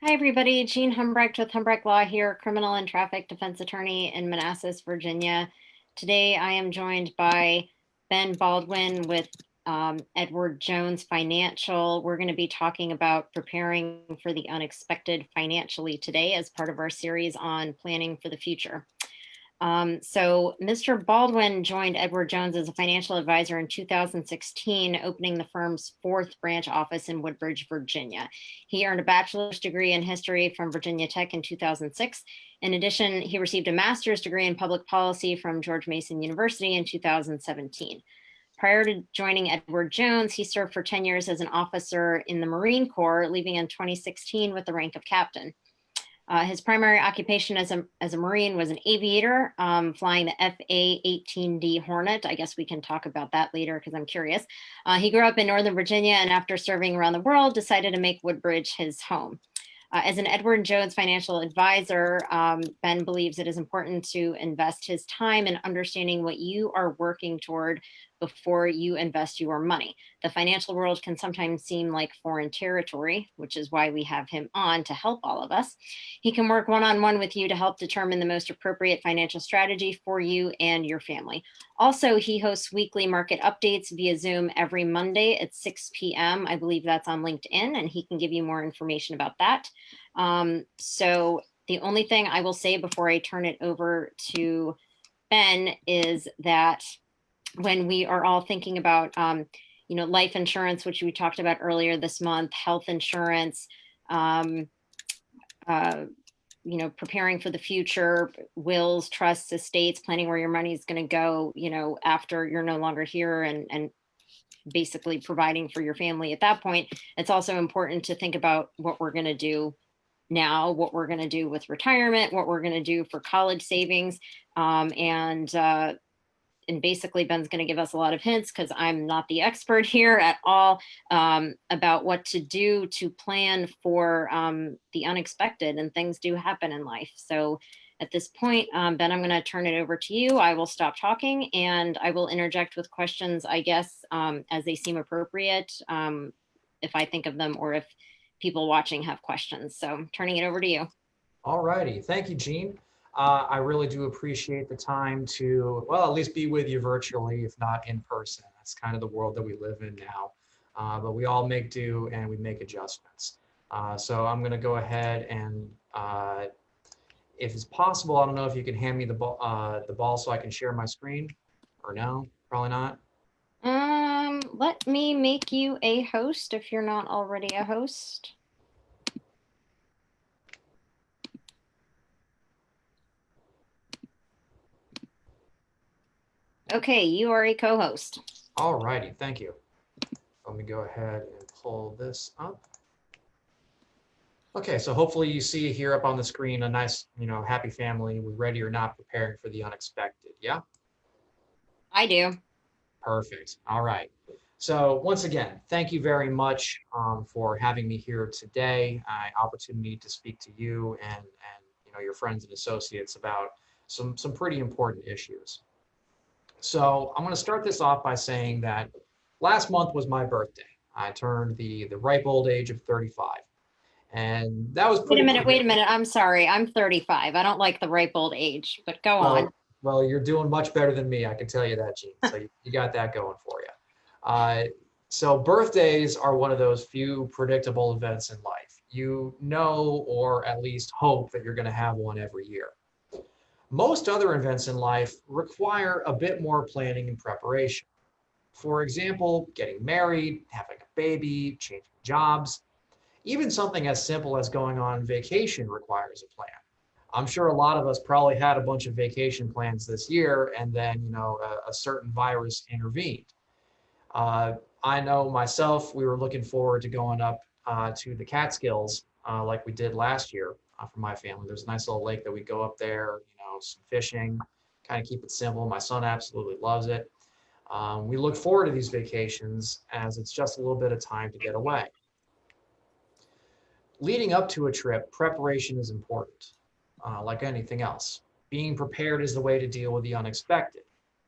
Hi, everybody. Jean Humbrecht with Humbrecht Law here, criminal and traffic defense attorney in Manassas, Virginia. Today, I am joined by Ben Baldwin with Edward Jones Financial. We're going to be talking about preparing for the unexpected financially today as part of our series on planning for the future. So Mr. Baldwin joined Edward Jones as a financial advisor in 2016, opening the firm's fourth branch office in Woodbridge, Virginia. He earned a bachelor's degree in history from Virginia Tech in 2006. In addition, he received a master's degree in public policy from George Mason University in 2017. Prior to joining Edward Jones, he served for 10 years as an officer in the Marine Corps, leaving in 2016 with the rank of captain. His primary occupation as a Marine was an aviator, flying the FA-18D Hornet. I guess we can talk about that later because I'm curious. He grew up in Northern Virginia and after serving around the world, decided to make Woodbridge his home. As an Edward Jones financial advisor, Ben believes it is important to invest his time in understanding what you are working toward before you invest your money. The financial world can sometimes seem like foreign territory, which is why we have him on to help all of us. He can work one-on-one with you to help determine the most appropriate financial strategy for you and your family. Also, he hosts weekly market updates via Zoom every Monday at 6 p.m. I believe that's on LinkedIn, and he can give you more information about that. So the only thing I will say before I turn it over to Ben is that when we are all thinking about, life insurance, which we talked about earlier this month, health insurance, preparing for the future, wills, trusts, estates, planning where your money is going to go, after you're no longer here and basically providing for your family at that point. It's also important to think about what we're going to do now, what we're going to do with retirement, what we're going to do for college savings, and basically Ben's going to give us a lot of hints because I'm not the expert here at all, about what to do to plan for the unexpected, and things do happen in life. So at this point, Ben, I'm going to turn it over to you. I will stop talking and I will interject with questions, I guess, as they seem appropriate, if I think of them or if people watching have questions. So turning it over to you. All righty. Thank you, Gene. I really do appreciate the time to, well, at least be with you virtually, if not in person. That's kind of the world that we live in now. But we all make do and we make adjustments. So I'm going to go ahead and, if it's possible, I don't know if you can hand me the ball so I can share my screen, or no, probably not. Let me make you a host if you're not already a host. Okay, you are a co-host. All righty. Thank you. Let me go ahead and pull this up. Okay, so hopefully you see here up on the screen a nice, happy family. We're ready or not preparing for the unexpected. Yeah? I do. Perfect. All right. So once again, thank you very much for having me here today. Opportunity to speak to you and your friends and associates about some pretty important issues. So I'm going to start this off by saying that last month was my birthday. I turned the ripe old age of 35. And that was Wait a pretty minute, wait a predictable. minute. I'm sorry. I'm 35. I don't like the ripe old age, but go on. Well, you're doing much better than me. I can tell you that, Gene. So you got that going for you. Uh, so birthdays are one of those few predictable events in life. You know, or at least hope that you're going to have one every year. Most other events in life require a bit more planning and preparation. For example, getting married, having a baby, changing jobs. Even something as simple as going on vacation requires a plan. I'm sure a lot of us probably had a bunch of vacation plans this year, and then a certain virus intervened. Uh, I know myself, we were looking forward to going up to the Catskills like we did last year for my family. There's a nice little lake that we go up there, some fishing, kind of keep it simple. My son absolutely loves it. We look forward to these vacations as it's just a little bit of time to get away. Leading up to a trip, preparation is important, like anything else. Being prepared is the way to deal with the unexpected.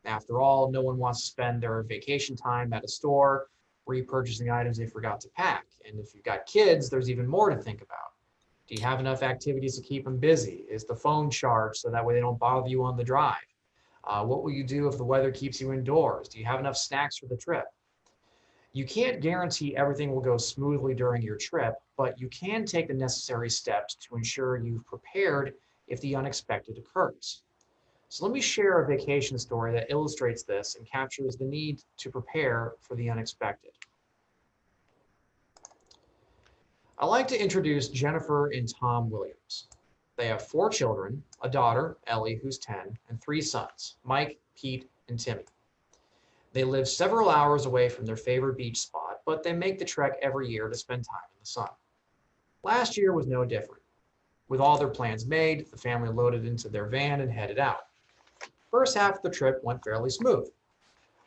After all, no one wants to spend their vacation time at a store repurchasing items they forgot to pack. And if you've got kids, there's even more to think about. Do you have enough activities to keep them busy? Is the phone charged so that way they don't bother you on the drive? What will you do if the weather keeps you indoors? Do you have enough snacks for the trip? You can't guarantee everything will go smoothly during your trip, but you can take the necessary steps to ensure you've prepared if the unexpected occurs. So let me share a vacation story that illustrates this and captures the need to prepare for the unexpected. I'd like to introduce Jennifer and Tom Williams. They have 4 children, a daughter, Ellie, who's 10, and 3 sons, Mike, Pete, and Timmy. They live several hours away from their favorite beach spot, but they make the trek every year to spend time in the sun. Last year was no different. With all their plans made, the family loaded into their van and headed out. First half of the trip went fairly smooth.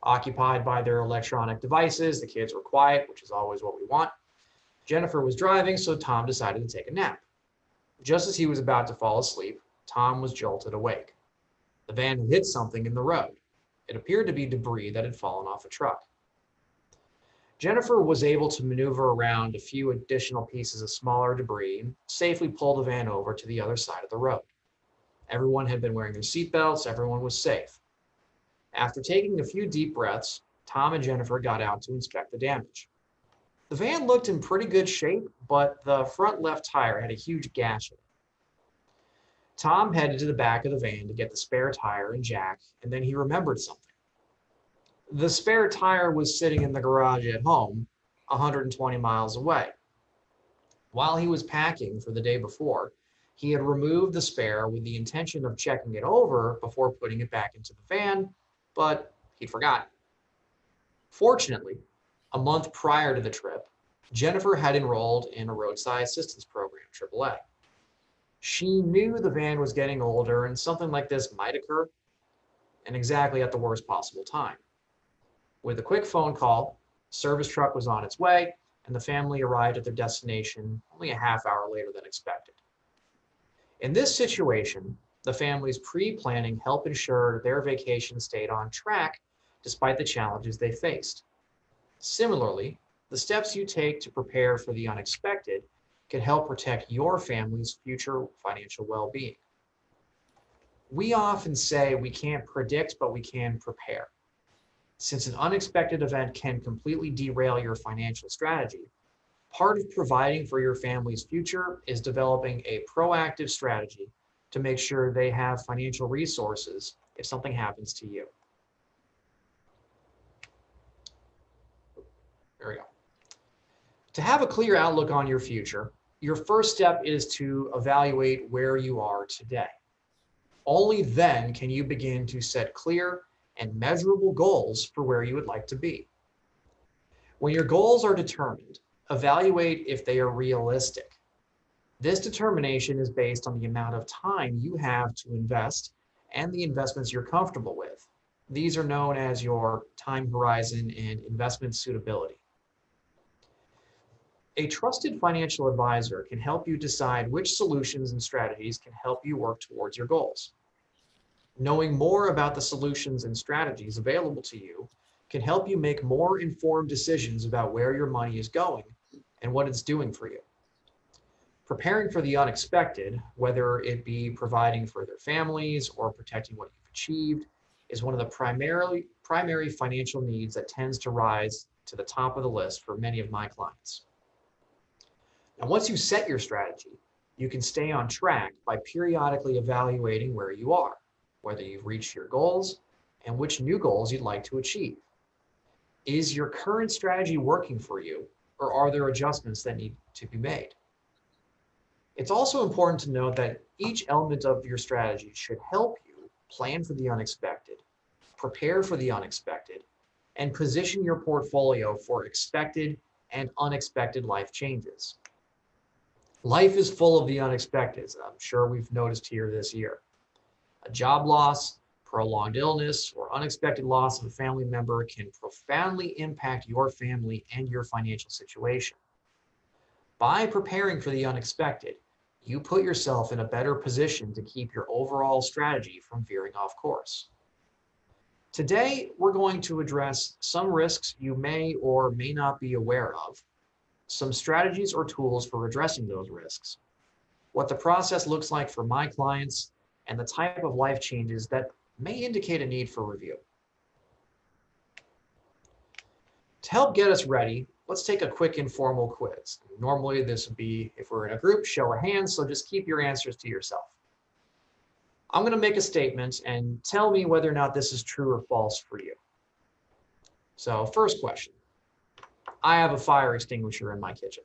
Occupied by their electronic devices, the kids were quiet, which is always what we want. Jennifer was driving, so Tom decided to take a nap. Just as he was about to fall asleep, Tom was jolted awake. The van had hit something in the road. It appeared to be debris that had fallen off a truck. Jennifer was able to maneuver around a few additional pieces of smaller debris and safely pull the van over to the other side of the road. Everyone had been wearing their seatbelts, everyone was safe. After taking a few deep breaths, Tom and Jennifer got out to inspect the damage. The van looked in pretty good shape, but the front left tire had a huge gash in it. Tom headed to the back of the van to get the spare tire and jack, and then he remembered something. The spare tire was sitting in the garage at home, 120 miles away. While he was packing for the day before, he had removed the spare with the intention of checking it over before putting it back into the van, but he'd forgotten. Fortunately, a month prior to the trip, Jennifer had enrolled in a roadside assistance program, AAA. She knew the van was getting older and something like this might occur, and exactly at the worst possible time. With a quick phone call, the service truck was on its way, and the family arrived at their destination only a half hour later than expected. In this situation, the family's pre-planning helped ensure their vacation stayed on track despite the challenges they faced. Similarly, the steps you take to prepare for the unexpected can help protect your family's future financial well-being. We often say we can't predict, but we can prepare. Since an unexpected event can completely derail your financial strategy, part of providing for your family's future is developing a proactive strategy to make sure they have financial resources if something happens to you. There we go. To have a clear outlook on your future, your first step is to evaluate where you are today. Only then can you begin to set clear and measurable goals for where you would like to be. When your goals are determined, evaluate if they are realistic. This determination is based on the amount of time you have to invest and the investments you're comfortable with. These are known as your time horizon and investment suitability. A trusted financial advisor can help you decide which solutions and strategies can help you work towards your goals. Knowing more about the solutions and strategies available to you can help you make more informed decisions about where your money is going and what it's doing for you. Preparing for the unexpected, whether it be providing for their families or protecting what you've achieved, is one of the primary financial needs that tends to rise to the top of the list for many of my clients. Now, once you set your strategy, you can stay on track by periodically evaluating where you are, whether you've reached your goals, and which new goals you'd like to achieve. Is your current strategy working for you, or are there adjustments that need to be made? It's also important to note that each element of your strategy should help you plan for the unexpected, prepare for the unexpected, and position your portfolio for expected and unexpected life changes. Life is full of the unexpected, as I'm sure we've noticed here this year. A job loss, prolonged illness, or unexpected loss of a family member can profoundly impact your family and your financial situation. By preparing for the unexpected, you put yourself in a better position to keep your overall strategy from veering off course. Today, we're going to address some risks you may or may not be aware of, some strategies or tools for addressing those risks, what the process looks like for my clients, and the type of life changes that may indicate a need for review. To help get us ready, let's take a quick informal quiz. Normally this would be, if we're in a group, show of hands, so just keep your answers to yourself. I'm going to make a statement and tell me whether or not this is true or false for you. So first question, I have a fire extinguisher in my kitchen.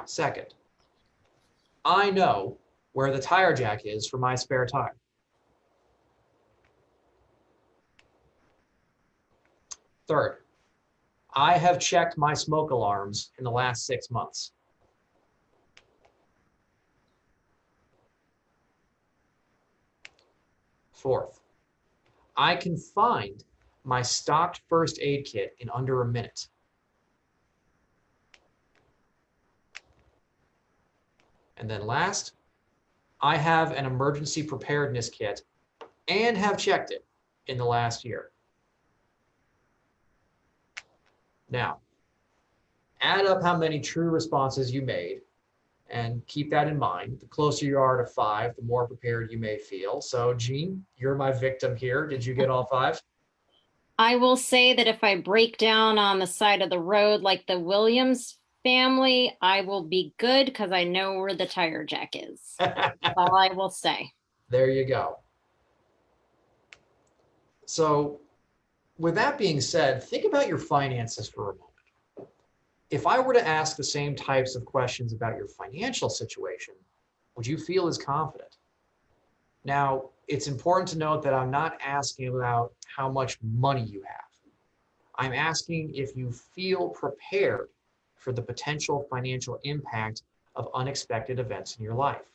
Second, I know where the tire jack is for my spare tire. Third, I have checked my smoke alarms in the last 6 months. Fourth, I can find my stocked first aid kit in under a minute. And then last, I have an emergency preparedness kit and have checked it in the last year. Now, add up how many true responses you made and keep that in mind. The closer you are to 5, the more prepared you may feel. So Jean, you're my victim here. Did you get all 5? I will say that if I break down on the side of the road like the Williams family, I will be good because I know where the tire jack is. That's all I will say. There you go. So with that being said, think about your finances for a moment. If I were to ask the same types of questions about your financial situation, would you feel as confident? Now, it's important to note that I'm not asking about how much money you have. I'm asking if you feel prepared for the potential financial impact of unexpected events in your life.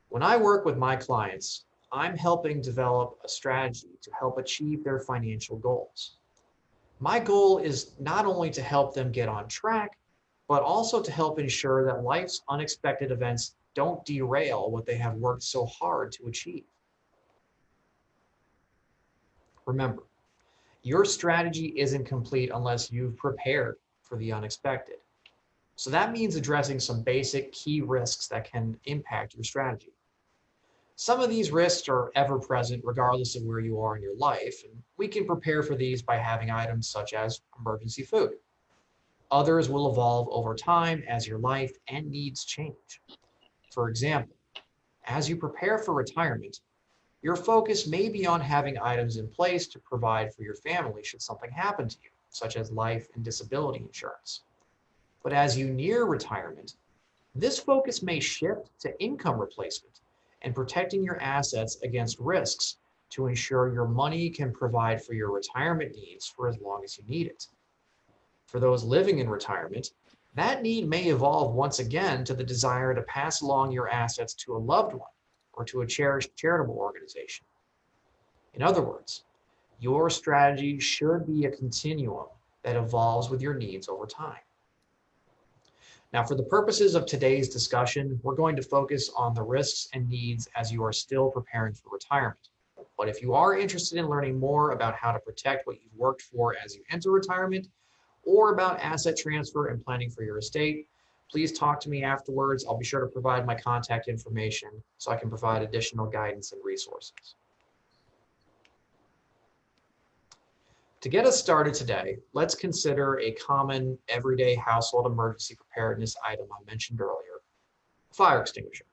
When I work with my clients, I'm helping develop a strategy to help achieve their financial goals. My goal is not only to help them get on track, but also to help ensure that life's unexpected events don't derail what they have worked so hard to achieve. Remember, your strategy isn't complete unless you've prepared for the unexpected. So that means addressing some basic key risks that can impact your strategy. Some of these risks are ever present regardless of where you are in your life, and we can prepare for these by having items such as emergency food. Others will evolve over time as your life and needs change. For example, as you prepare for retirement, your focus may be on having items in place to provide for your family should something happen to you, such as life and disability insurance. But as you near retirement, this focus may shift to income replacement and protecting your assets against risks to ensure your money can provide for your retirement needs for as long as you need it. For those living in retirement, that need may evolve once again to the desire to pass along your assets to a loved one or to a cherished charitable organization. In other words, your strategy should be a continuum that evolves with your needs over time. Now, for the purposes of today's discussion, we're going to focus on the risks and needs as you are still preparing for retirement. But if you are interested in learning more about how to protect what you've worked for as you enter retirement, or about asset transfer and planning for your estate, please talk to me afterwards. I'll be sure to provide my contact information so I can provide additional guidance and resources. To get us started today, let's consider a common everyday household emergency preparedness item I mentioned earlier, fire extinguisher.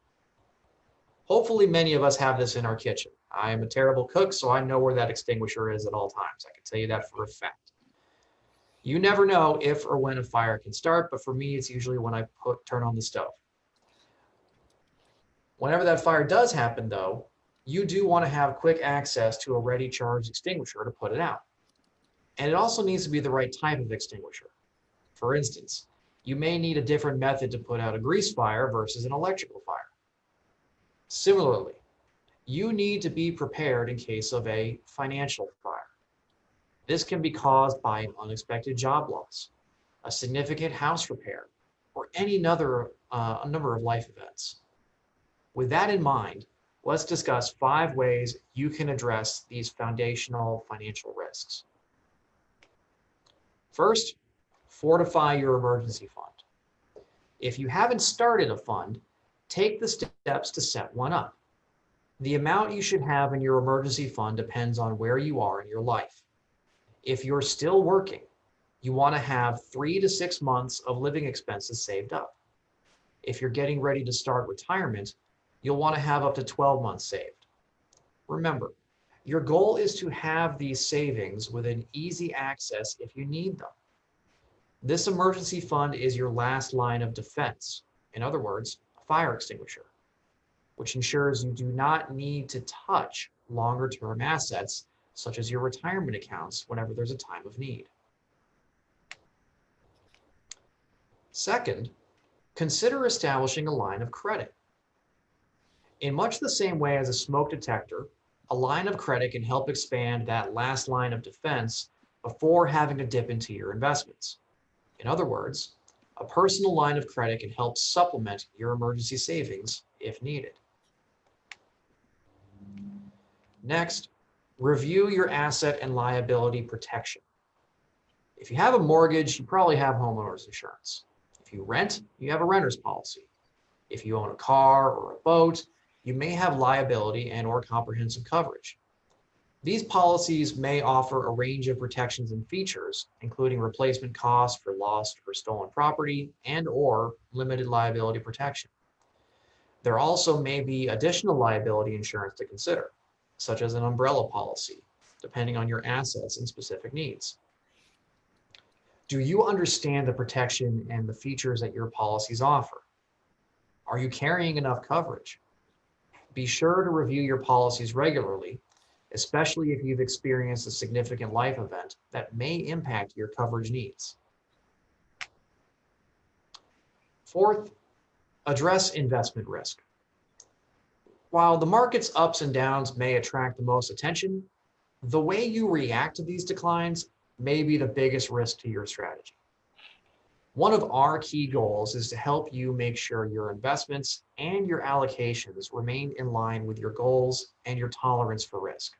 Hopefully many of us have this in our kitchen. I am a terrible cook, so I know where that extinguisher is at all times. I can tell you that for a fact. You never know if or when a fire can start, but for me, it's usually when I turn on the stove. Whenever that fire does happen, though, you do want to have quick access to a ready charged extinguisher to put it out. And it also needs to be the right type of extinguisher. For instance, you may need a different method to put out a grease fire versus an electrical fire. Similarly, you need to be prepared in case of a financial fire. This can be caused by an unexpected job loss, a significant house repair, or any other a number of life events. With that in mind, let's discuss 5 ways you can address these foundational financial risks. First, Fortify your emergency fund. If you haven't started a fund, take the steps to set one up. The amount you should have in your emergency fund depends on where you are in your life. If you're still working, you want to have 3 to 6 months of living expenses saved up. If you're getting ready to start retirement, you'll want to have up to 12 months saved. Remember, your goal is to have these savings within easy access if you need them. This emergency fund is your last line of defense. In other words, a fire extinguisher, which ensures you do not need to touch longer term assets, such as your retirement accounts, whenever there's a time of need. Second, consider establishing a line of credit. In much the same way as a smoke detector, a line of credit can help expand that last line of defense before having to dip into your investments. In other words, a personal line of credit can help supplement your emergency savings if needed. Next, review your asset and liability protection. If you have a mortgage, you probably have homeowners insurance. If you rent, you have a renter's policy. If you own a car or a boat, you may have liability and or comprehensive coverage. These policies may offer a range of protections and features, including replacement costs for lost or stolen property and or limited liability protection. There also may be additional liability insurance to consider, such as an umbrella policy, depending on your assets and specific needs. Do you understand the protection and the features that your policies offer? Are you carrying enough coverage? Be sure to review your policies regularly, especially if you've experienced a significant life event that may impact your coverage needs. Fourth, address investment risk. While the market's ups and downs may attract the most attention, the way you react to these declines may be the biggest risk to your strategy. One of our key goals is to help you make sure your investments and your allocations remain in line with your goals and your tolerance for risk.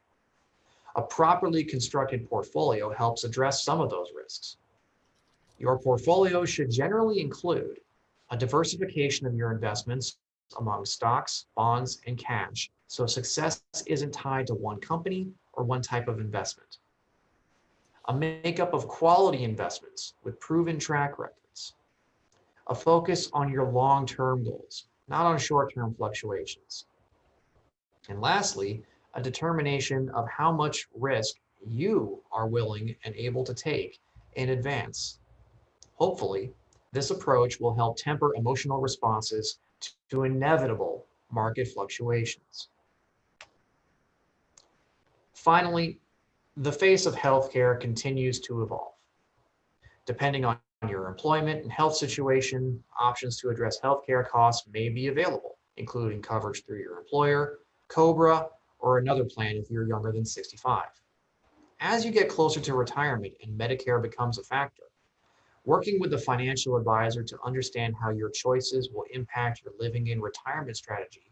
A properly constructed portfolio helps address some of those risks. Your portfolio should generally include a diversification of your investments among stocks, bonds, and cash, so success isn't tied to one company or one type of investment. A makeup of quality investments with proven track records. A focus on your long-term goals, not on short-term fluctuations. And lastly, a determination of how much risk you are willing and able to take in advance. Hopefully, this approach will help temper emotional responses to inevitable market fluctuations. Finally, the face of healthcare continues to evolve. Depending on your employment and health situation, options to address healthcare costs may be available, including coverage through your employer, COBRA, or another plan if you're younger than 65. As you get closer to retirement and Medicare becomes a factor, working with a financial advisor to understand how your choices will impact your living in retirement strategy,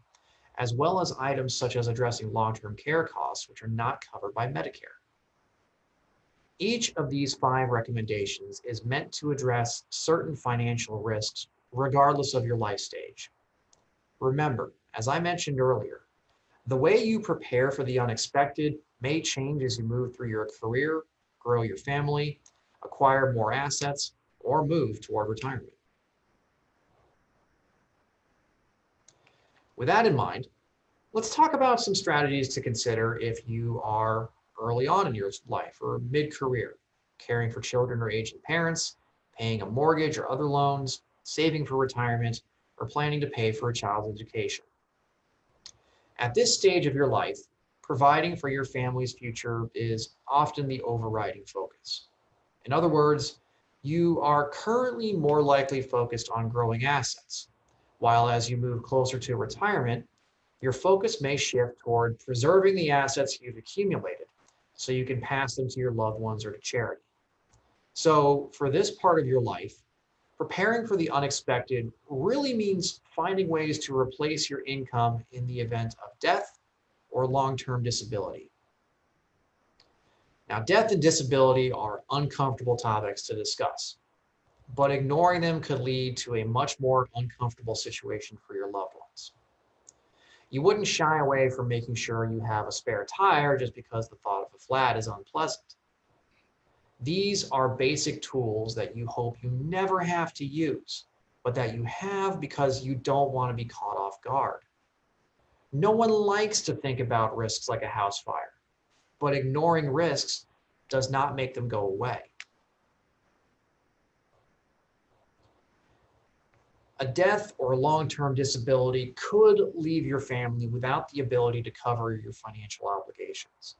as well as items such as addressing long-term care costs, which are not covered by Medicare. Each of these 5 recommendations is meant to address certain financial risks, regardless of your life stage. Remember, as I mentioned earlier, the way you prepare for the unexpected may change as you move through your career, grow your family, acquire more assets, or move toward retirement. With that in mind, let's talk about some strategies to consider if you are early on in your life or mid-career, caring for children or aging parents, paying a mortgage or other loans, saving for retirement, or planning to pay for a child's education. At this stage of your life, providing for your family's future is often the overriding focus. In other words, you are currently more likely focused on growing assets, while as you move closer to retirement, your focus may shift toward preserving the assets you've accumulated so you can pass them to your loved ones or to charity. So for this part of your life, preparing for the unexpected really means finding ways to replace your income in the event of death or long-term disability. Now, death and disability are uncomfortable topics to discuss, but ignoring them could lead to a much more uncomfortable situation for your loved ones. You wouldn't shy away from making sure you have a spare tire just because the thought of a flat is unpleasant. These are basic tools that you hope you never have to use, but that you have because you don't want to be caught off guard. No one likes to think about risks like a house fire, but ignoring risks does not make them go away. A death or long-term disability could leave your family without the ability to cover your financial obligations.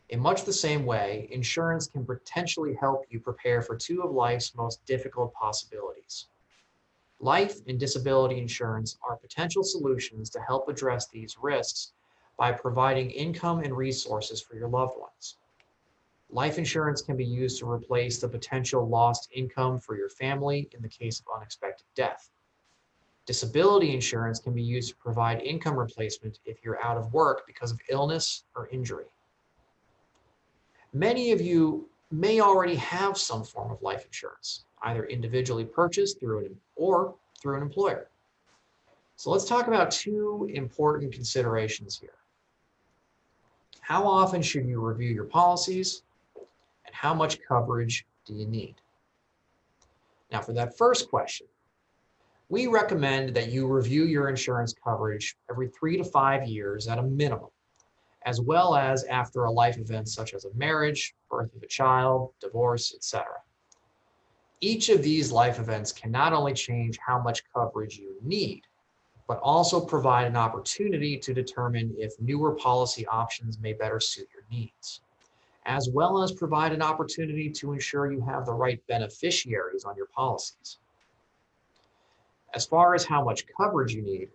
In much the same way, insurance can potentially help you prepare for two of life's most difficult possibilities. Life and disability insurance are potential solutions to help address these risks by providing income and resources for your loved ones. Life insurance can be used to replace the potential lost income for your family in the case of unexpected death. Disability insurance can be used to provide income replacement if you're out of work because of illness or injury. Many of you may already have some form of life insurance, either individually purchased through an employer. So let's talk about two important considerations here. How often should you review your policies, and how much coverage do you need? Now, for that first question, we recommend that you review your insurance coverage every 3 to 5 years at a minimum, as well as after a life event such as a marriage, birth of a child, divorce, etc. Each of these life events can not only change how much coverage you need, but also provide an opportunity to determine if newer policy options may better suit your needs, as well as provide an opportunity to ensure you have the right beneficiaries on your policies. As far as how much coverage you need,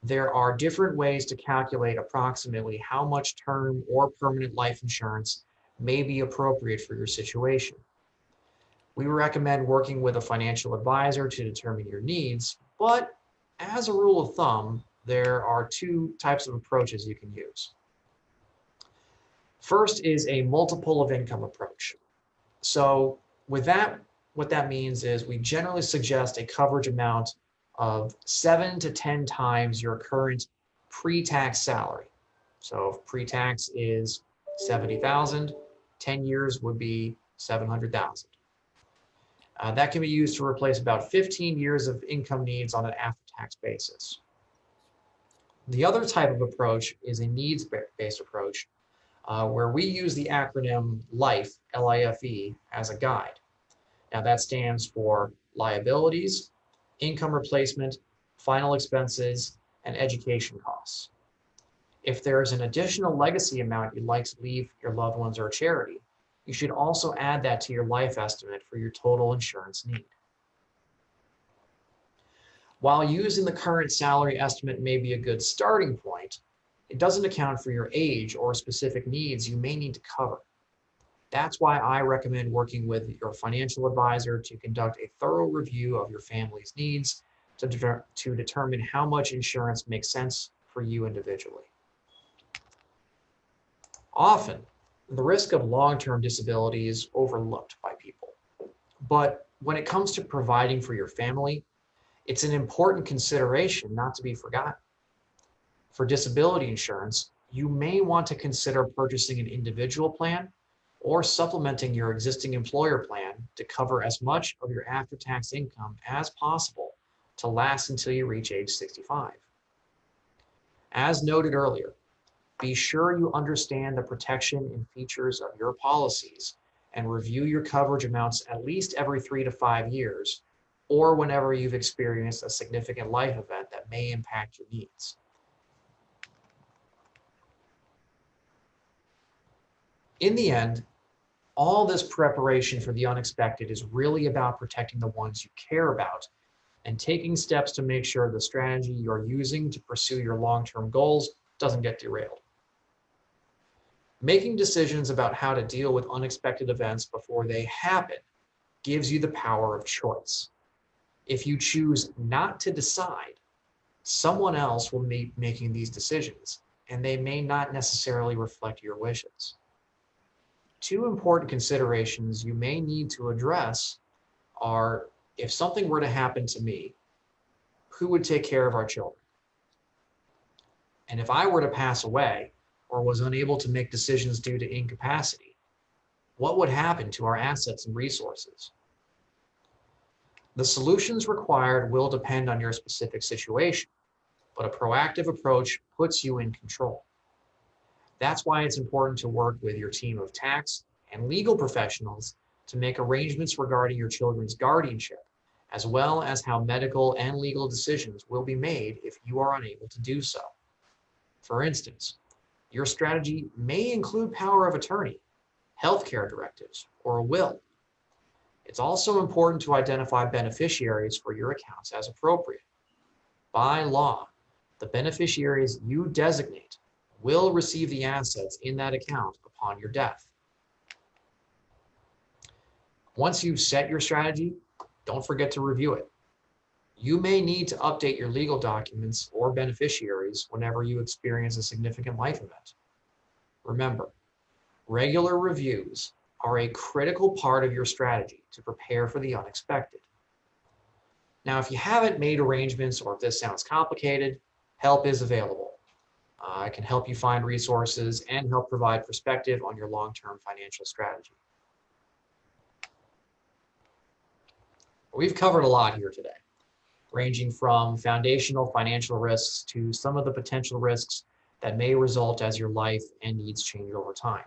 there are different ways to calculate approximately how much term or permanent life insurance may be appropriate for your situation. We recommend working with a financial advisor to determine your needs, but as a rule of thumb, there are two types of approaches you can use. First is a multiple of income approach. So with that, what that means is we generally suggest a coverage amount of 7 to 10 times your current pre-tax salary. So if pre-tax is 70,000, 10 years would be 700,000. That can be used to replace about 15 years of income needs on an after-tax basis. The other type of approach is a needs-based approach, where we use the acronym LIFE, L-I-F-E, as a guide. Now that stands for liabilities, income replacement, final expenses, and education costs. If there is an additional legacy amount you'd like to leave your loved ones or a charity, you should also add that to your life estimate for your total insurance need. While using the current salary estimate may be a good starting point, it doesn't account for your age or specific needs you may need to cover. That's why I recommend working with your financial advisor to conduct a thorough review of your family's needs to determine how much insurance makes sense for you individually. Often, the risk of long-term disability is overlooked by people. But when it comes to providing for your family, it's an important consideration not to be forgotten. For disability insurance, you may want to consider purchasing an individual plan or supplementing your existing employer plan to cover as much of your after-tax income as possible to last until you reach age 65. As noted earlier, be sure you understand the protection and features of your policies and review your coverage amounts at least every 3 to 5 years, or whenever you've experienced a significant life event that may impact your needs. In the end, all this preparation for the unexpected is really about protecting the ones you care about and taking steps to make sure the strategy you're using to pursue your long-term goals doesn't get derailed. Making decisions about how to deal with unexpected events before they happen gives you the power of choice. If you choose not to decide, someone else will be making these decisions, and they may not necessarily reflect your wishes. Two important considerations you may need to address are, if something were to happen to me, who would take care of our children? And if I were to pass away or was unable to make decisions due to incapacity, what would happen to our assets and resources? The solutions required will depend on your specific situation, but a proactive approach puts you in control. That's why it's important to work with your team of tax and legal professionals to make arrangements regarding your children's guardianship, as well as how medical and legal decisions will be made if you are unable to do so. For instance, your strategy may include power of attorney, healthcare directives, or a will. It's also important to identify beneficiaries for your accounts as appropriate. By law, the beneficiaries you designate will receive the assets in that account upon your death. Once you've set your strategy, don't forget to review it. You may need to update your legal documents or beneficiaries whenever you experience a significant life event. Remember, regular reviews are a critical part of your strategy to prepare for the unexpected. Now, if you haven't made arrangements or if this sounds complicated, help is available. I can help you find resources and help provide perspective on your long-term financial strategy. We've covered a lot here today, ranging from foundational financial risks to some of the potential risks that may result as your life and needs change over time.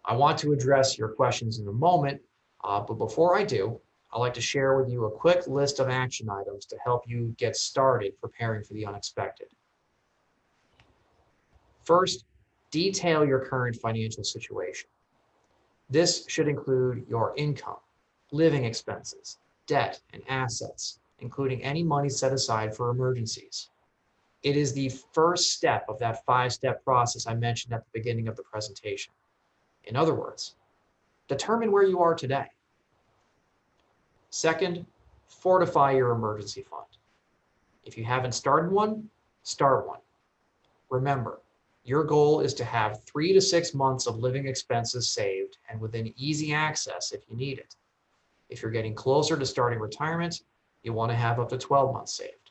I want to address your questions in a moment, but before I do, I'd like to share with you a quick list of action items to help you get started preparing for the unexpected. First, detail your current financial situation. This should include your income, living expenses, debt, and assets, including any money set aside for emergencies. It is the first step of that 5-step process I mentioned at the beginning of the presentation. In other words, determine where you are today. Second, fortify your emergency fund. If you haven't started one, start one. Remember, your goal is to have 3 to 6 months of living expenses saved and within easy access if you need it. If you're getting closer to starting retirement, you want to have up to 12 months saved.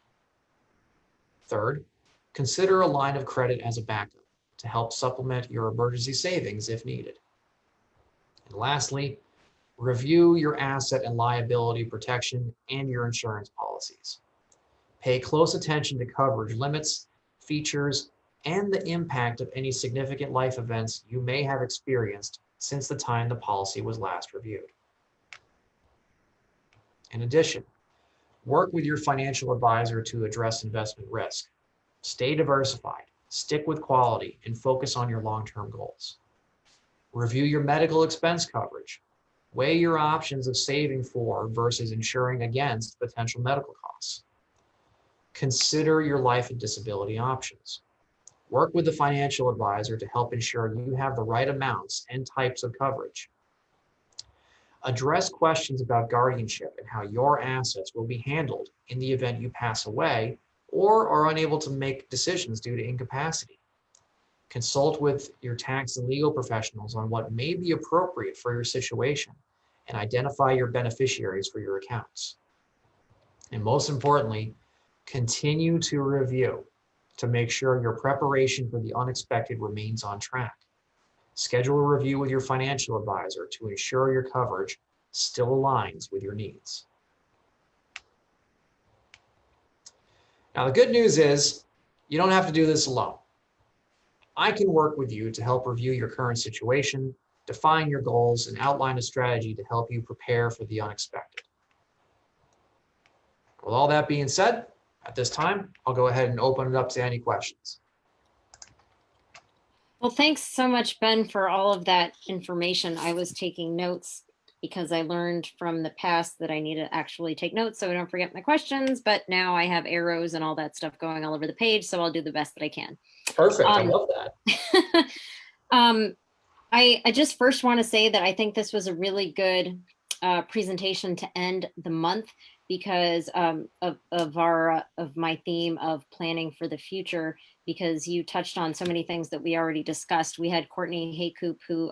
Third, consider a line of credit as a backup to help supplement your emergency savings if needed. And lastly, review your asset and liability protection and your insurance policies. Pay close attention to coverage limits, features, and the impact of any significant life events you may have experienced since the time the policy was last reviewed. In addition, work with your financial advisor to address investment risk. Stay diversified, stick with quality, and focus on your long-term goals. Review your medical expense coverage. Weigh your options of saving for versus insuring against potential medical costs. Consider your life and disability options. Work with the financial advisor to help ensure you have the right amounts and types of coverage. Address questions about guardianship and how your assets will be handled in the event you pass away or are unable to make decisions due to incapacity. Consult with your tax and legal professionals on what may be appropriate for your situation and identify your beneficiaries for your accounts. And most importantly, continue to review to make sure your preparation for the unexpected remains on track. Schedule a review with your financial advisor to ensure your coverage still aligns with your needs. Now, the good news is you don't have to do this alone. I can work with you to help review your current situation, define your goals, and outline a strategy to help you prepare for the unexpected. With all that being said, at this time, I'll go ahead and open it up to any questions. Well, thanks so much, Ben, for all of that information. I was taking notes because I learned from the past that I need to actually take notes so I don't forget my questions, but now I have arrows and all that stuff going all over the page, so I'll do the best that I can. Perfect. I love that. I just first want to say that I think this was a really good presentation to end the month because of my theme of planning for the future, because you touched on so many things that we already discussed. We had Courtney Haycoop, who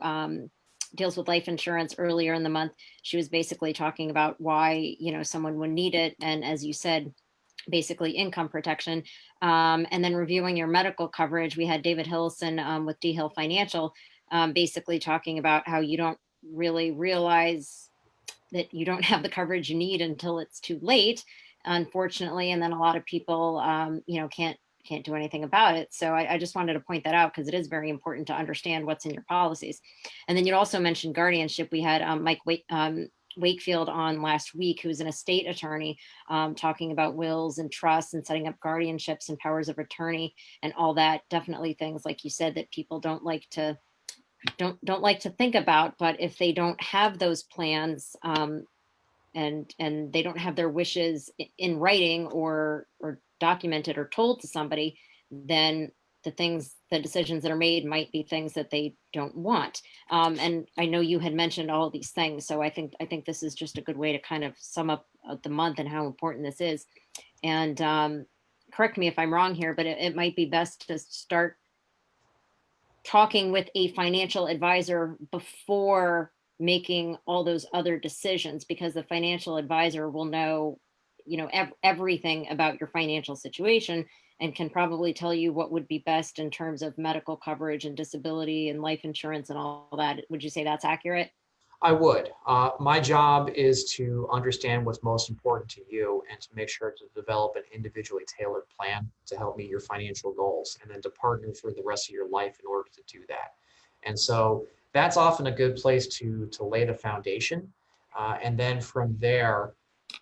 deals with life insurance earlier in the month. She was basically talking about why, someone would need it. And as you said, basically income protection. And then reviewing your medical coverage. We had David Hillison with D Hill Financial basically talking about how you don't really realize that you don't have the coverage you need until it's too late, unfortunately. And then a lot of people, can't do anything about it. So I just wanted to point that out because it is very important to understand what's in your policies. And then you'd also mentioned guardianship. We had Wakefield on last week, who's an estate attorney, talking about wills and trusts and setting up guardianships and powers of attorney and all that. Definitely things, like you said, that people don't like to think about. But if they don't have those plans, and they don't have their wishes in writing or documented or told to somebody, then the decisions that are made might be things that they don't want. And I know you had mentioned all of these things, so I think this is just a good way to kind of sum up the month and how important this is. And correct me if I'm wrong here, but it might be best to start talking with a financial advisor before making all those other decisions, because the financial advisor will know, everything about your financial situation and can probably tell you what would be best in terms of medical coverage and disability and life insurance and all that. Would you say that's accurate? I would. My job is to understand what's most important to you and to make sure to develop an individually tailored plan to help meet your financial goals, and then to partner for the rest of your life in order to do that. And so that's often a good place to lay the foundation. And then from there,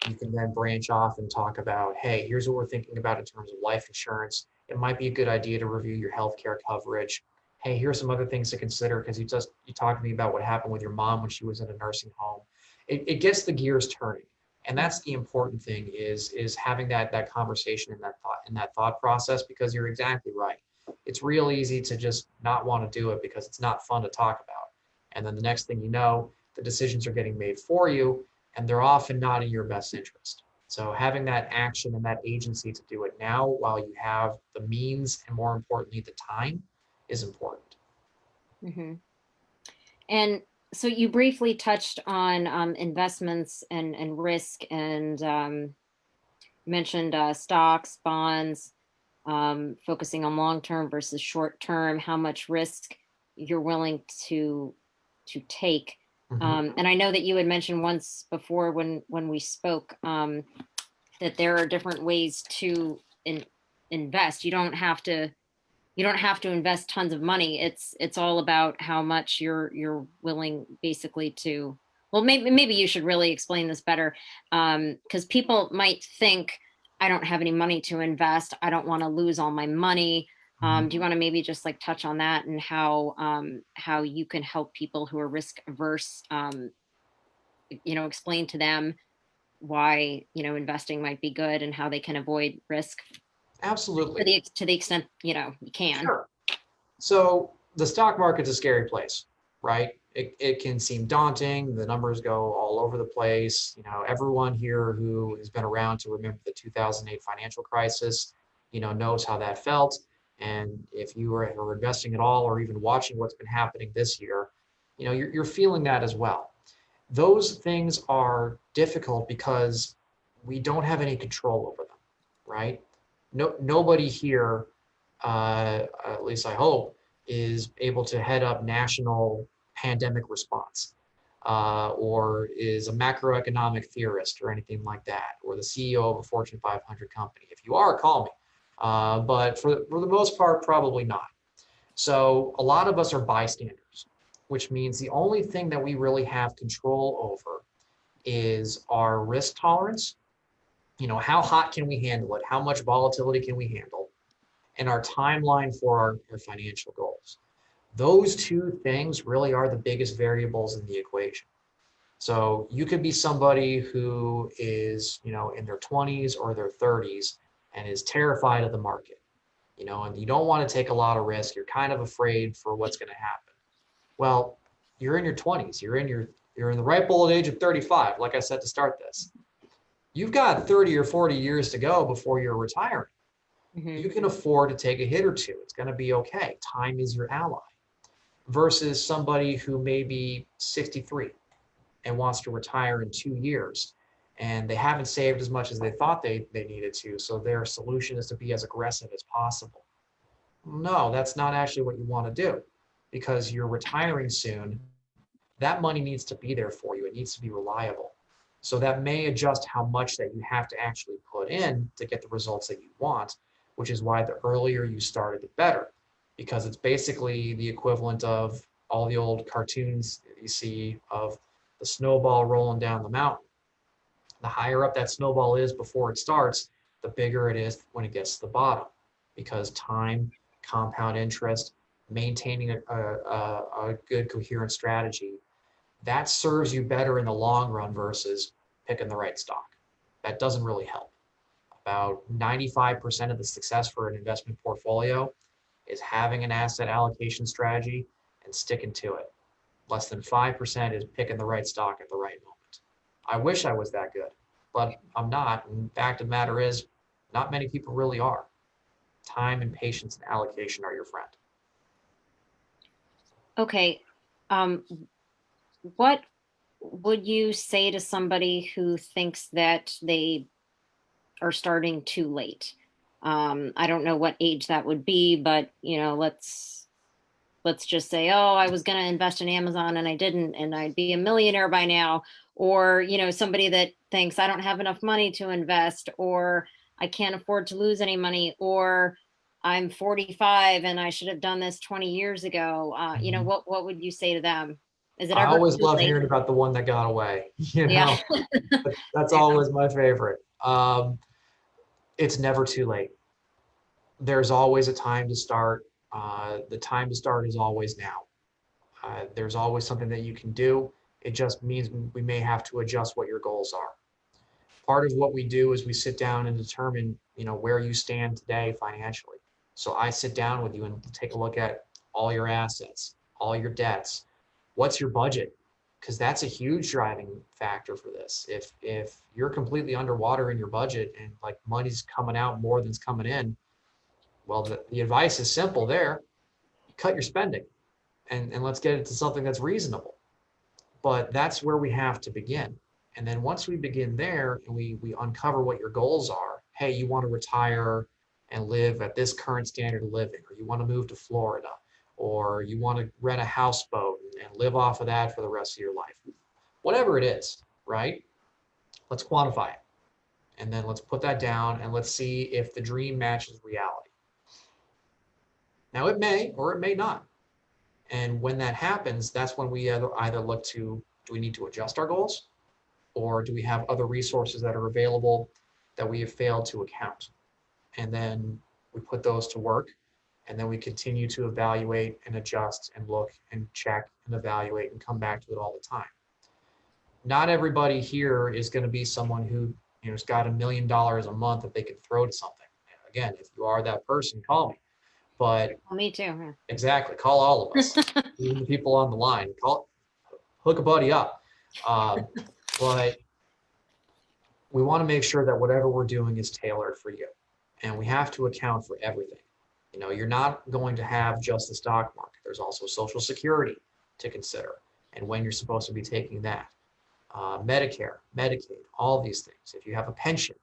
you can then branch off and talk about, hey, here's what we're thinking about in terms of life insurance. It might be a good idea to review your healthcare coverage. Hey, here's some other things to consider because you talked to me about what happened with your mom when she was in a nursing home. It gets the gears turning, and that's the important thing is having that conversation and that thought process, because you're exactly right. It's real easy to just not want to do it because it's not fun to talk about, and then the next thing you know, the decisions are getting made for you, and they're often not in your best interest. So having that action and that agency to do it now while you have the means and, more importantly, the time is important. Hmm. And so you briefly touched on investments and risk, and mentioned stocks, bonds, focusing on long term versus short term, how much risk you're willing to take. Mhm. And I know that you had mentioned once before when we spoke, that there are different ways to invest. You don't have to invest tons of money. It's all about how much you're willing basically to. Well, maybe you should really explain this better, because people might think, I don't have any money to invest. I don't want to lose all my money. Mhm. Do you want to maybe just like touch on that and how you can help people who are risk averse? Explain to them why investing might be good and how they can avoid risk to Absolutely. the extent you can. Sure. So the stock market's a scary place, right? It can seem daunting. The numbers go all over the place. Everyone here who has been around to remember the 2008 financial crisis, knows how that felt. And if you are investing at all or even watching what's been happening this year, you're feeling that as well. Those things are difficult because we don't have any control over them, right? Nobody here, at least I hope, is able to head up national pandemic response, or is a macroeconomic theorist or anything like that, or the CEO of a Fortune 500 company. If you are, call me. But for the most part, probably not. So a lot of us are bystanders, which means the only thing that we really have control over is our risk tolerance. How hot can we handle it? How much volatility can we handle? And our timeline for our financial goals. Those two things really are the biggest variables in the equation. So you could be somebody who is, in their 20s or their 30s and is terrified of the market, and you don't want to take a lot of risk. You're kind of afraid for what's going to happen. Well, you're in your 20s. You're in the ripe old age of 35, like I said to start this. You've got 30 or 40 years to go before you're retiring. Hmm. You can afford to take a hit or two. It's going to be okay. Time is your ally. versus somebody who may be 63 and wants to retire in 2 years and they haven't saved as much as they thought they needed to. So their solution is to be as aggressive as possible. No, that's not actually what you want to do because you're retiring soon. That money needs to be there for you. It needs to be reliable. So that may adjust how much that you have to actually put in to get the results that you want, which is why the earlier you started, the better, because it's basically the equivalent of all the old cartoons that you see of the snowball rolling down the mountain. The higher up that snowball is before it starts, the bigger it is when it gets to the bottom, because time, compound interest, maintaining a good coherent strategy, that serves you better in the long run versus picking the right stock. That doesn't really help. About 95% of the success for an investment portfolio is having an asset allocation strategy and sticking to it. Less than 5% is picking the right stock at the right moment. I wish I was that good, but I'm not. And the fact of the matter is, not many people really are. Time and patience and allocation are your friend. Okay. Um, what would you say to somebody who thinks that they are starting too late? I don't know what age that would be, but let's just say, oh, I was going to invest in Amazon and I didn't, and I'd be a millionaire by now. Or, somebody that thinks I don't have enough money to invest, or I can't afford to lose any money, or I'm 45 and I should have done this 20 years ago. Mhm. What would you say to them? Is it I ever always too love late? hearing about the one that got away. Yeah. That's Yeah. always my favorite. It's never too late. There's always a time to start. The time to start is always now. There's always something that you can do. It just means we may have to adjust what your goals are. Part of what we do is we sit down and determine, where you stand today financially. So I sit down with you and take a look at all your assets, all your debts. What's your budget? Because that's a huge driving factor for this. If you're completely underwater in your budget and like money's coming out more than's coming in, well, the advice is simple there. Cut your spending and let's get it to something that's reasonable. But that's where we have to begin. And then once we begin there and we uncover what your goals are, hey, you want to retire and live at this current standard of living, or you want to move to Florida, or you want to rent a houseboat and live off of that for the rest of your life. Whatever it is, right? Let's quantify it. And then let's put that down and let's see if the dream matches reality. Now, it may or it may not. And when that happens, that's when we either look to, do we need to adjust our goals? Or do we have other resources that are available that we have failed to account? And then we put those to work, and then we continue to evaluate and adjust and look and check and evaluate and come back to it all the time. Not everybody here is going to be someone who has got $1 million a month that they can throw to something. Again, if you are that person, call me. But Well, me too. exactly, call all of us, Yeah. even the people on the line. Call, hook a buddy up. But we want to make sure that whatever we're doing is tailored for you. And we have to account for everything. You're not going to have just the stock market. There's also Social Security to consider and when you're supposed to be taking that. Medicare, Medicaid, all these things. If you have a pension,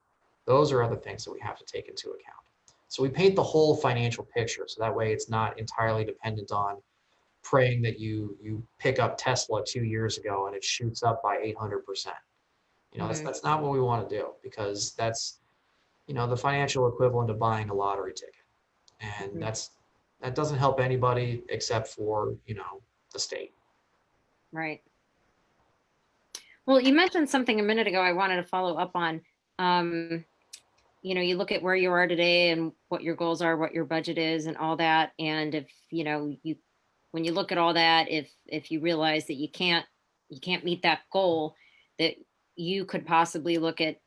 those are other things that we have to take into account. So we paint the whole financial picture so that way it's not entirely dependent on praying that you pick up Tesla 2 years ago and it shoots up by 800%. Mhm. That's not what we want to do because that's the financial equivalent of buying a lottery ticket, and Mhm. that doesn't help anybody except for the state. Right. Well, you mentioned something a minute ago I wanted to follow up on. Um, you look at where you are today and what your goals are, what your budget is, and all that. And if when you look at all that, if you realize that you can't meet that goal, that you could possibly look at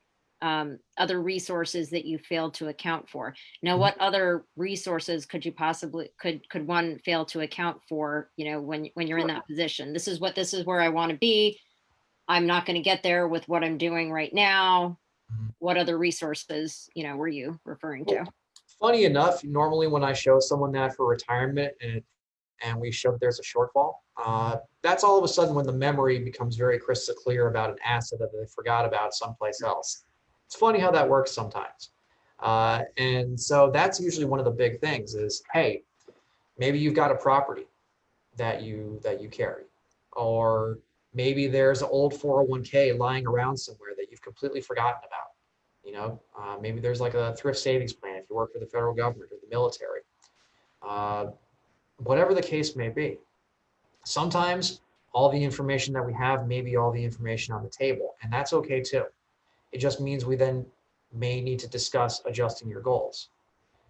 other resources that you failed to account for. Now, Mhm. what other resources could you possibly could one fail to account for? When you're in Sure. that position, this is where I want to be. I'm not going to get there with what I'm doing right now. Mhm. What other resources, were you referring Well, to? funny enough, normally when I show someone that for retirement and and we show that there's a shortfall, that's all of a sudden when the memory becomes very crystal clear about an asset that they forgot about someplace else. It's funny how that works sometimes. And so that's usually one of the big things is, hey, maybe you've got a property that you carry, or maybe there's an old 401k lying around somewhere that you've completely forgotten about. Maybe there's like a thrift savings plan if you work for the federal government or the military. Uh, Whatever the case may be. Sometimes all the information that we have may be all the information on the table, and that's okay too. It just means we then may need to discuss adjusting your goals.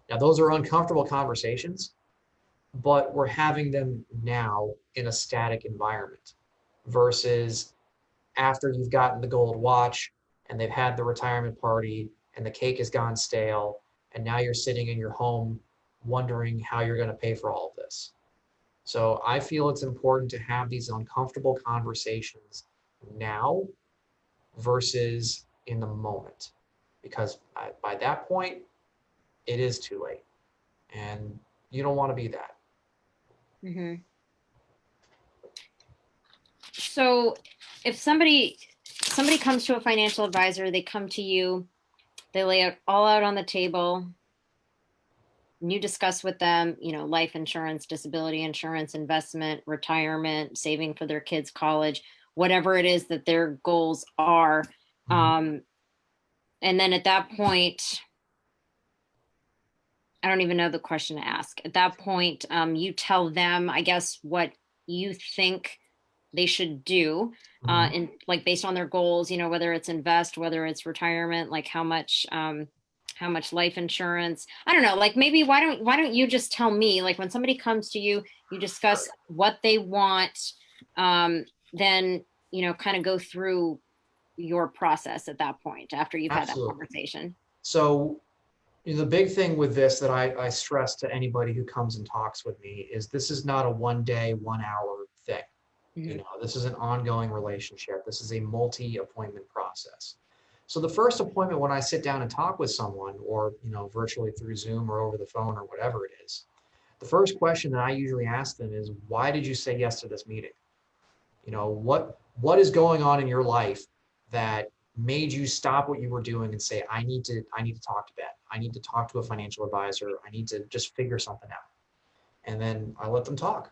Now, those are uncomfortable conversations, but we're having them now in a static environment versus after you've gotten the gold watch and they've had the retirement party and the cake has gone stale, and now you're sitting in your home wondering how you're going to pay for all of this. So I feel it's important to have these uncomfortable conversations now versus in the moment, because by that point, it is too late. And you don't want to be that. Hmm. So if somebody comes to a financial advisor, they come to you, they lay it all out on the table, and you discuss with them, life insurance, disability insurance, investment, retirement, saving for their kids' college, whatever it is that their goals are. Mhm. Um, and then at that point, I don't even know the question to ask. At that point, you tell them, I guess, what you think they should do, Mhm. and like based on their goals, whether it's invest, whether it's retirement, like how much life insurance. I don't know. Like maybe why don't you just tell me, like when somebody comes to you, you discuss Sure. what they want, then kind of go through your process at that point after you've had that Absolutely. conversation. So the big thing with this that I stress to anybody who comes and talks with me is this is not a 1 day, 1 hour thing. Hmm. This is an ongoing relationship. This is a multi-appointment process. So the first appointment when I sit down and talk with someone, or virtually through Zoom or over the phone or whatever it is, the first question that I usually ask them is, why did you say yes to this meeting? What is going on in your life that made you stop what you were doing and say, I need to talk to Ben. I need to talk to a financial advisor. I need to just figure something out. And then I let them talk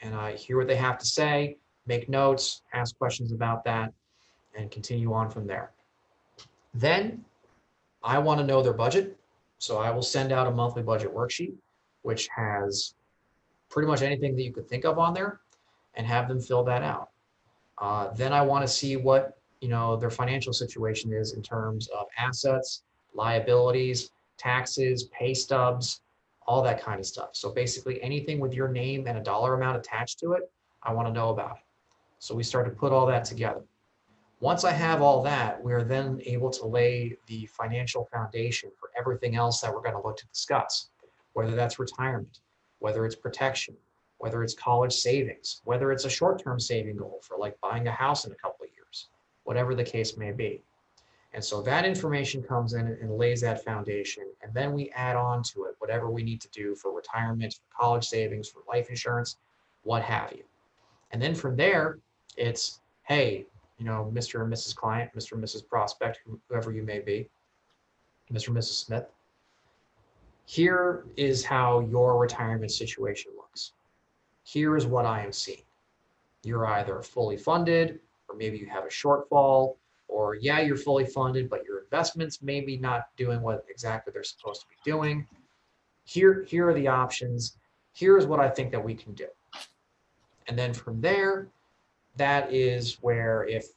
and I hear what they have to say, make notes, ask questions about that, and continue on from there. Then I want to know their budget. So I will send out a monthly budget worksheet, which has pretty much anything that you could think of on there, and have them fill that out. Then I want to see what their financial situation is in terms of assets, liabilities, taxes, pay stubs, all that kind of stuff. So basically anything with your name and a dollar amount attached to it, I want to know about it. So we start to put all that together. Once I have all that, we're then able to lay the financial foundation for everything else that we're going to look to discuss, whether that's retirement, whether it's protection, whether it's college savings, whether it's a short-term saving goal for like buying a house in a couple of years, whatever the case may be. And so that information comes in and lays that foundation, and then we add on to it whatever we need to do for retirement, for college savings, for life insurance, what have you. And then from there, it's, hey, Mr. and Mrs. Client, Mr. and Mrs. Prospect, whoever you may be, Mr. and Mrs. Smith, here is how your retirement situation looks. Here is what I am seeing. You're either fully funded, or maybe you have a shortfall, or yeah, you're fully funded, but your investments maybe not doing what exactly they're supposed to be doing. Here are the options. Here's what I think that we can do. And then from there, that is where if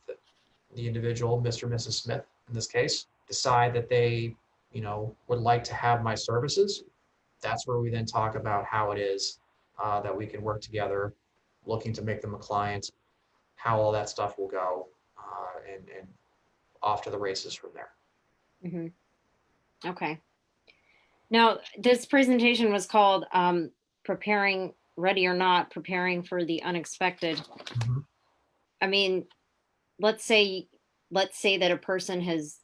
the individual, Mr. and Mrs. Smith in this case, decide that they, would like to have my services, that's where we then talk about how it is that we can work together, looking to make them a client, how all that stuff will go, and off to the races from there. Hmm. Okay. Now, this presentation was called Preparing, Ready or Not, Preparing for the Unexpected. Mhm. I mean, let's say let's say that a person has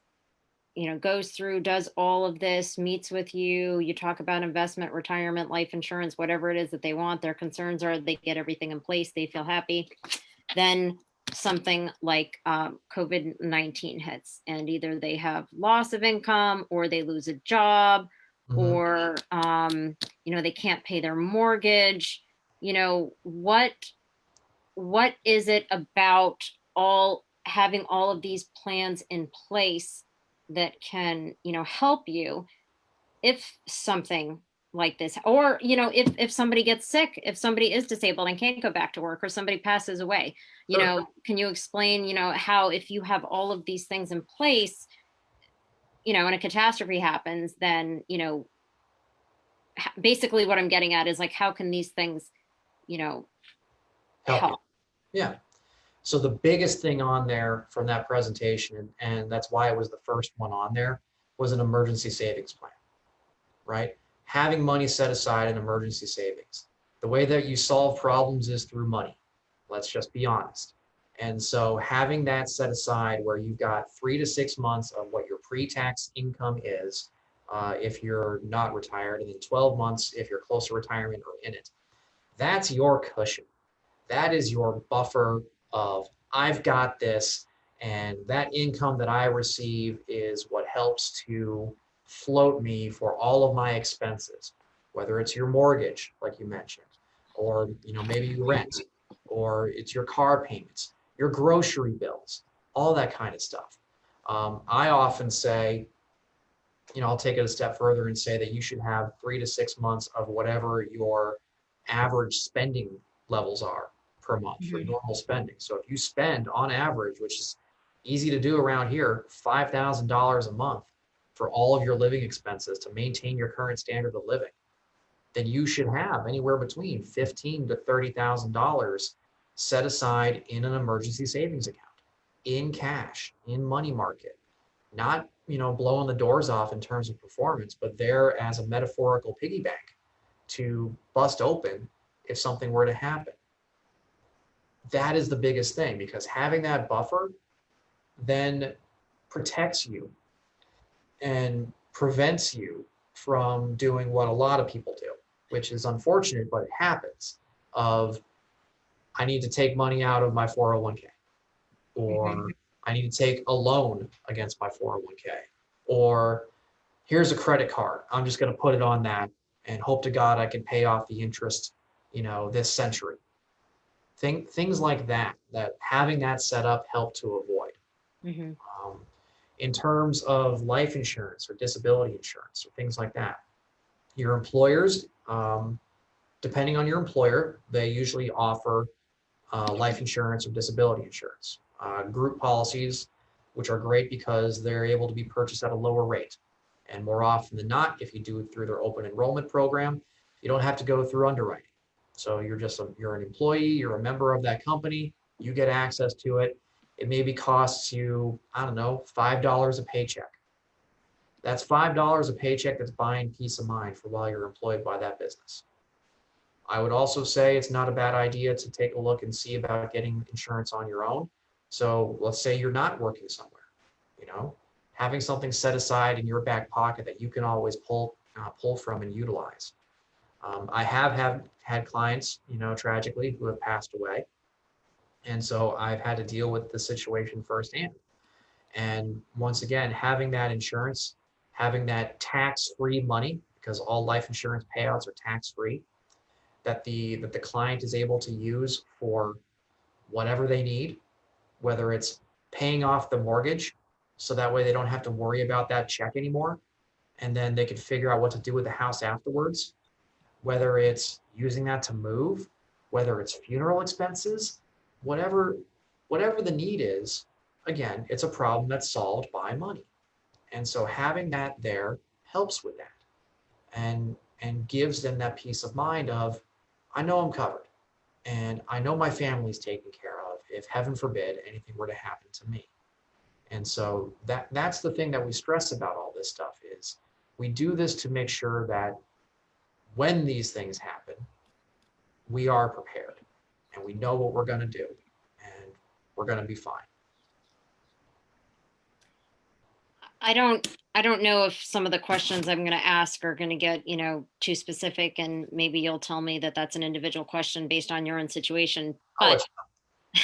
goes through, does all of this, meets with you. You talk about investment, retirement, life insurance, whatever it is that they want. Their concerns are they get everything in place, they feel happy. Then something like COVID-19 hits, and either they have loss of income, or they lose a job, Mhm. or they can't pay their mortgage. What is it about all having all of these plans in place that can help you if something like this, or if somebody gets sick, if somebody is disabled and can't go back to work, or somebody passes away? Sure. Can you explain how, if you have all of these things in place, and a catastrophe happens, then basically what I'm getting at is, like, how can these things you know Help you. help? Yeah. So the biggest thing on there from that presentation, and that's why it was the first one on there, was an emergency savings plan, right? Having money set aside in emergency savings. The way that you solve problems is through money. Let's just be honest. And so having that set aside where you've got 3 to 6 months of what your pre-tax income is, if you're not retired, and then 12 months if you're close to retirement or in it, that's your cushion. That is your buffer of, I've got this, and that income that I receive is what helps to float me for all of my expenses, whether it's your mortgage, like you mentioned, or maybe you rent, or it's your car payments, your grocery bills, all that kind of stuff. I often say, I'll take it a step further and say that you should have 3 to 6 months of whatever your average spending levels are per month for Mhm. normal spending. So if you spend on average, which is easy to do around here, $5,000 a month for all of your living expenses to maintain your current standard of living, then you should have anywhere between $15,000 to $30,000 set aside in an emergency savings account, in cash, in money market, not blowing the doors off in terms of performance, but there as a metaphorical piggy bank to bust open if something were to happen. That is the biggest thing, because having that buffer then protects you and prevents you from doing what a lot of people do, which is unfortunate, but it happens, of, I need to take money out of my 401k, Mhm. or I need to take a loan against my 401k, or here's a credit card. I'm just going to put it on that and hope to God I can pay off the interest, this century. Things like that, that having that set up help to avoid. Mhm. Um, in terms of life insurance or disability insurance or things like that, your employers, depending on your employer, they usually offer life insurance or disability insurance. Group policies, which are great because they're able to be purchased at a lower rate. And more often than not, if you do it through their open enrollment program, you don't have to go through underwriting. So you're an employee, you're a member of that company, you get access to it. It maybe costs you, I don't know, $5 a paycheck. That's $5 a paycheck that's buying peace of mind for while you're employed by that business. I would also say it's not a bad idea to take a look and see about getting insurance on your own. So let's say you're not working somewhere, you know, having something set aside in your back pocket that you can always pull from and utilize. I have had clients, tragically, who have passed away, and so I've had to deal with the situation firsthand. And once again, having that insurance, having that tax-free money, because all life insurance payouts are tax-free, that the client is able to use for whatever they need, whether it's paying off the mortgage so that way they don't have to worry about that check anymore, and then they can figure out what to do with the house afterwards, whether it's using that to move, whether it's funeral expenses, whatever whatever the need is. Again, it's a problem that's solved by money. And so having that there helps with that, and gives them that peace of mind of, I know I'm covered, and I know my family's taken care of if heaven forbid anything were to happen to me. And so that's the thing that we stress about all this stuff is, we do this to make sure that when these things happen, we are prepared and we know what we're going to do, and we're going to be fine. I don't know if some of the questions I'm going to ask are going to get, too specific, and maybe you'll tell me that that's an individual question based on your own situation. I'll But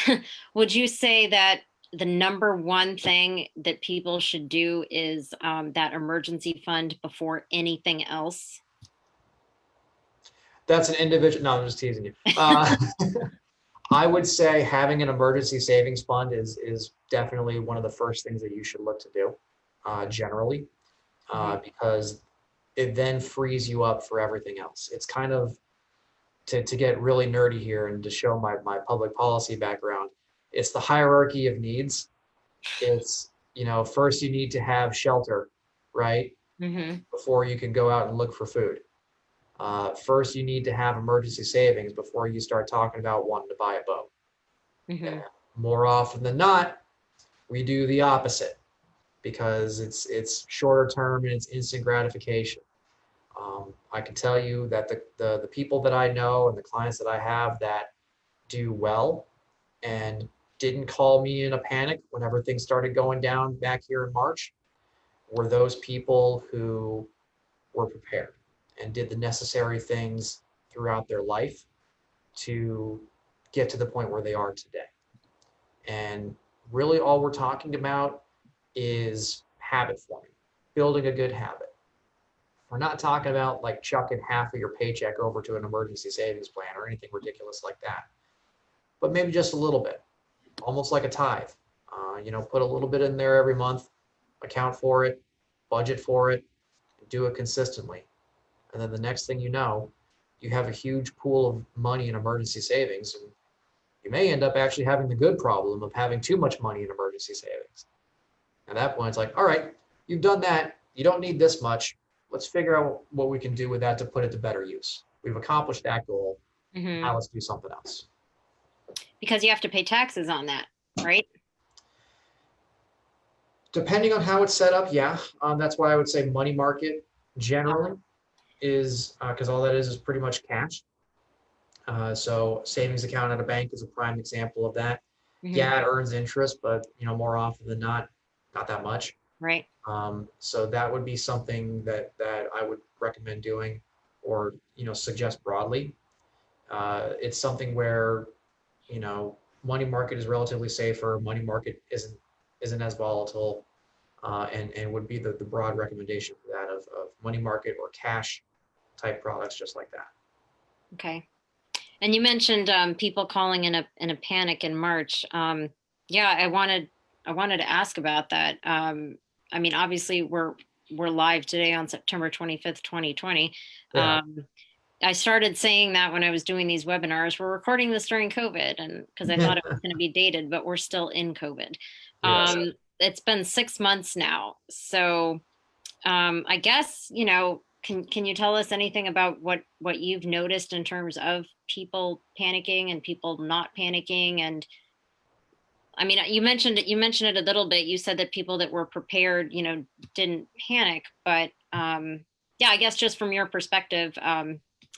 let would you say that the number one thing that people should do is that emergency fund before anything else? That's an individual. No, I'm just teasing you. I would say having an emergency savings fund is definitely one of the first things that you should look to do, generally, Mhm. because it then frees you up for everything else. It's kind of to get really nerdy here and to show my public policy background. It's the hierarchy of needs. It's, first you need to have shelter, right? Mhm. Before you can go out and look for food. First, you need to have emergency savings before you start talking about wanting to buy a boat. And Mhm. more often than not, we do the opposite because it's shorter term and it's instant gratification. I can tell you that the people that I know and the clients that I have that do well and didn't call me in a panic whenever things started going down back here in March were those people who were prepared and did the necessary things throughout their life to get to the point where they are today. And really, all we're talking about is habit forming, building a good habit. We're not talking about like chucking half of your paycheck over to an emergency savings plan or anything ridiculous like that, but maybe just a little bit, almost like a tithe. Put a little bit in there every month, account for it, budget for it, and do it consistently. And then the next thing you know, you have a huge pool of money in emergency savings, and you may end up actually having the good problem of having too much money in emergency savings. At that point, it's like, all right, you've done that. You don't need this much. Let's figure out what we can do with that to put it to better use. We've accomplished that goal. Mhm. Now let's do something else. Because you have to pay taxes on that, right? Depending on how it's set up, yeah. That's why I would say money market generally is because all that is pretty much cash. So savings account at a bank is a prime example of that. Mhm. Yeah, it earns interest, but more often than not, not that much. Right. So that would be something that I would recommend doing, or suggest broadly. It's something where money market is relatively safer. Money market isn't as volatile, and would be the broad recommendation for that of money market or cash type products just like that. Okay. And you mentioned people calling in a panic in March. Yeah, I wanted to ask about that. I mean, obviously we're live today on September 25th, 2020. Yeah. Um, I started saying that when I was doing these webinars. We're recording this during COVID, and because I thought it was going to be dated, but we're still in COVID. Yes. It's been 6 months now, so I guess, can you tell us anything about what you've noticed in terms of people panicking and people not panicking? And I mean, you mentioned it a little bit. You said that people that were prepared, didn't panic, but yeah, I guess just from your perspective,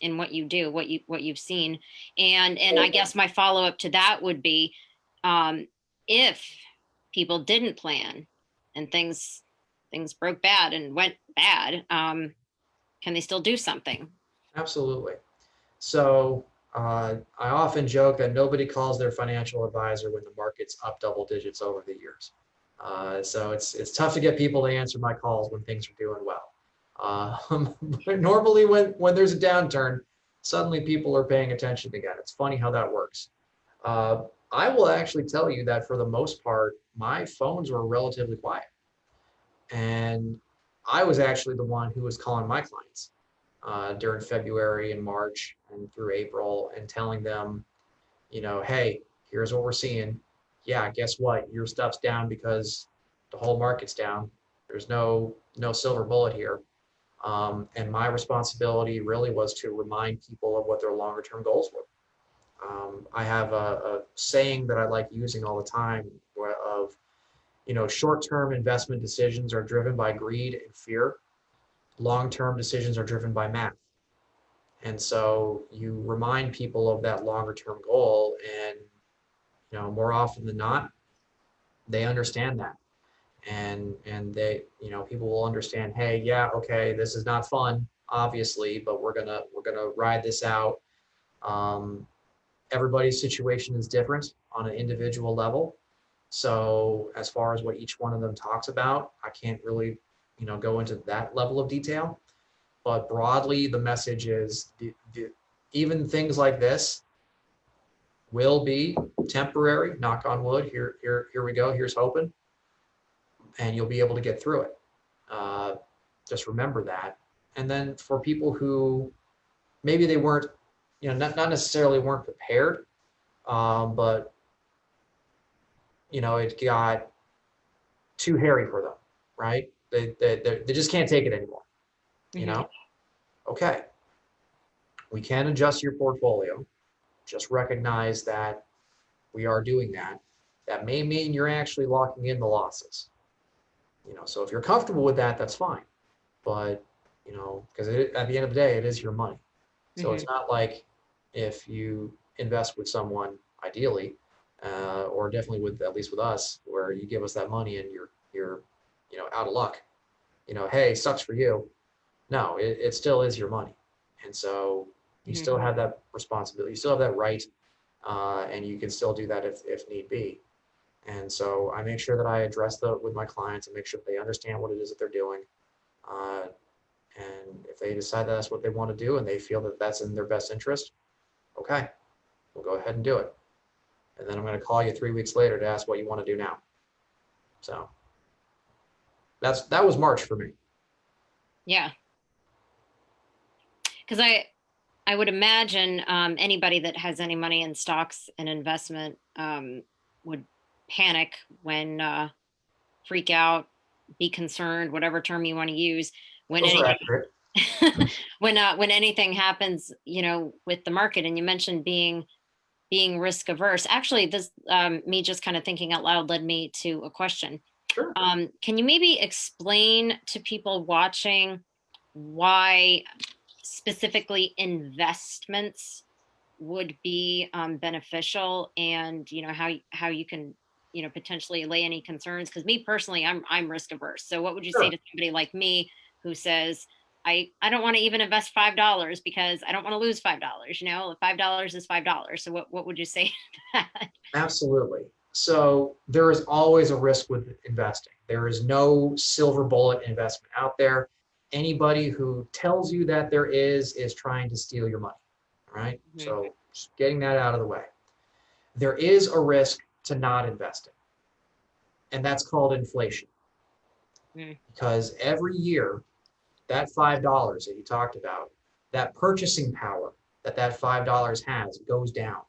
in what you do, what you've seen, and I guess my follow up to that would be, if people didn't plan and things broke bad and went bad, can they still do something? Absolutely. So I often joke that nobody calls their financial advisor when the market's up double digits over the years. So it's tough to get people to answer my calls when things are doing well. But normally when there's a downturn, suddenly people are paying attention again. It's funny how that works. I will actually tell you that for the most part, my phones were relatively quiet, and I was actually the one who was calling my clients during February and March and through April and telling them, hey, here's what we're seeing. Yeah, guess what? Your stuff's down because the whole market's down. There's no silver bullet here. And my responsibility really was to remind people of what their longer term goals were. I have a saying that I like using all the time of, short term investment decisions are driven by greed and fear. Long term decisions are driven by math. And so you remind people of that longer term goal, and more often than not, they understand that. and they, people will understand, hey, yeah, okay, this is not fun, obviously, but we're gonna ride this out. Um, Everybody's situation is different on an individual level. So as far as what each one of them talks about, I can't really, go into that level of detail. But broadly, the message is even things like this will be temporary. Knock on wood. Here we go. Here's hoping, and you'll be able to get through it. Uh, just remember that. And then for people who maybe they weren't, not necessarily weren't prepared, but it got too hairy for them, right? They just can't take it anymore. You Mhm. know, okay, we can adjust your portfolio. Just recognize that we are doing that. That may mean you're actually locking in the losses. So if you're comfortable with that, that's fine. But because at the end of the day, it is your money. So it's Mhm. not like if you invest with someone, ideally, or definitely with at least with us, where you give us that money and you're out of luck. Hey, sucks for you. No, it still is your money, and so you Mhm. still have that responsibility. You still have that right, and you can still do that if need be. And so I make sure that I address that with my clients and make sure that they understand what it is that they're doing. Uh, and if they decide that that's what they want to do and they feel that that's in their best interest, okay, we'll go ahead and do it. And then I'm going to call you 3 weeks later to ask what you want to do now. So that was March for me. Yeah, because I would imagine anybody that has any money in stocks and investment would panic when freak out, be concerned, whatever term you want to use, when Those are anything accurate. when anything happens, with the market. And you mentioned being risk averse. Actually, this me just kind of thinking out loud led me to a question. Sure. Can you maybe explain to people watching why specifically investments would be beneficial, and how you can potentially allay any concerns? Because me personally, I'm risk averse. So what would you say Sure. to somebody like me who says, I don't want to even invest $5 because I don't want to lose $5? $5 is $5. So what would you say to that? Absolutely. So there is always a risk with investing. There is no silver bullet investment out there. Anybody who tells you that there is trying to steal your money. All right. Mhm. So just getting that out of the way. There is a risk to not investing, and that's called inflation. Mhm. Because every year, that $5 that you talked about, that purchasing power that $5 has goes down.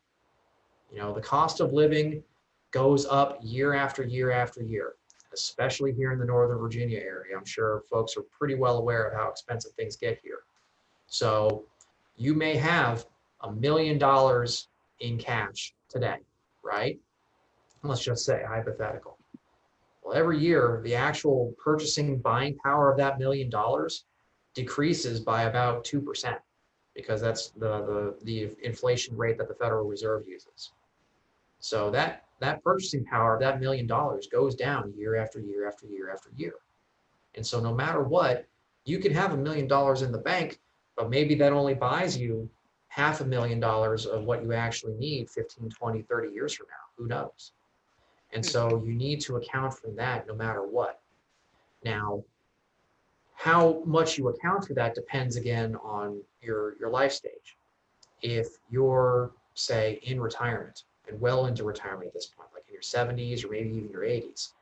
The cost of living goes up year after year after year, especially here in the Northern Virginia area. I'm sure folks are pretty well aware of how expensive things get here. So you may have $1 million in cash today, right? Let's just say hypothetical. Well, every year, the actual purchasing buying power of that $1 million decreases by about 2% because that's the inflation rate that the Federal Reserve uses. So that purchasing power of that $1 million goes down year after year after year after year. And so no matter what, you can have $1 million in the bank, but maybe that only buys you $500,000 of what you actually need 15, 20, 30 years from now. Who knows? And so you need to account for that no matter what. Now, how much you account for that depends again on your life stage. If you're, say, in retirement and well into retirement at this point, like in your 70s or maybe even your 80s,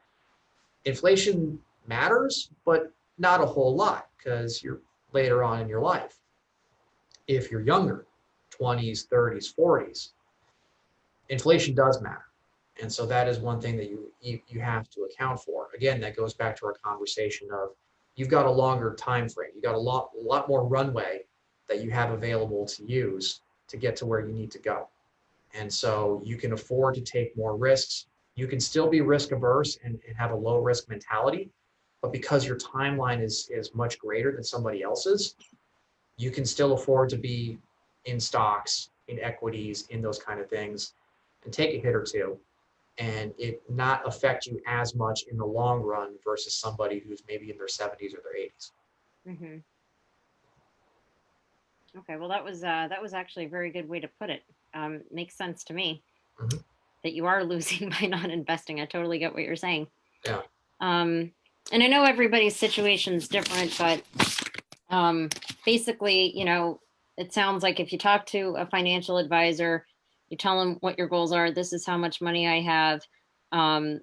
inflation matters, but not a whole lot because you're later on in your life. If you're younger, 20s, 30s, 40s, inflation does matter. And so that is one thing that you have to account for. Again, that goes back to our conversation of you've got a longer time frame. You've got a lot more runway that you have available to use to get to where you need to go. And so you can afford to take more risks. You can still be risk averse and have a low risk mentality, but because your timeline is much greater than somebody else's, you can still afford to be in stocks, in equities, in those kind of things, and take a hit or two. and it not affect you as much in the long run versus somebody who's maybe in their 70s or their 80s. Hmm. Okay, well, that was actually a very good way to put it. Makes sense to me Mhm. that you are losing by not investing. I totally get what you're saying. Yeah, Um, and I know everybody's situation is different, but um, basically, it sounds like if you talk to a financial advisor, you tell them what your goals are. This is how much money I have. Um,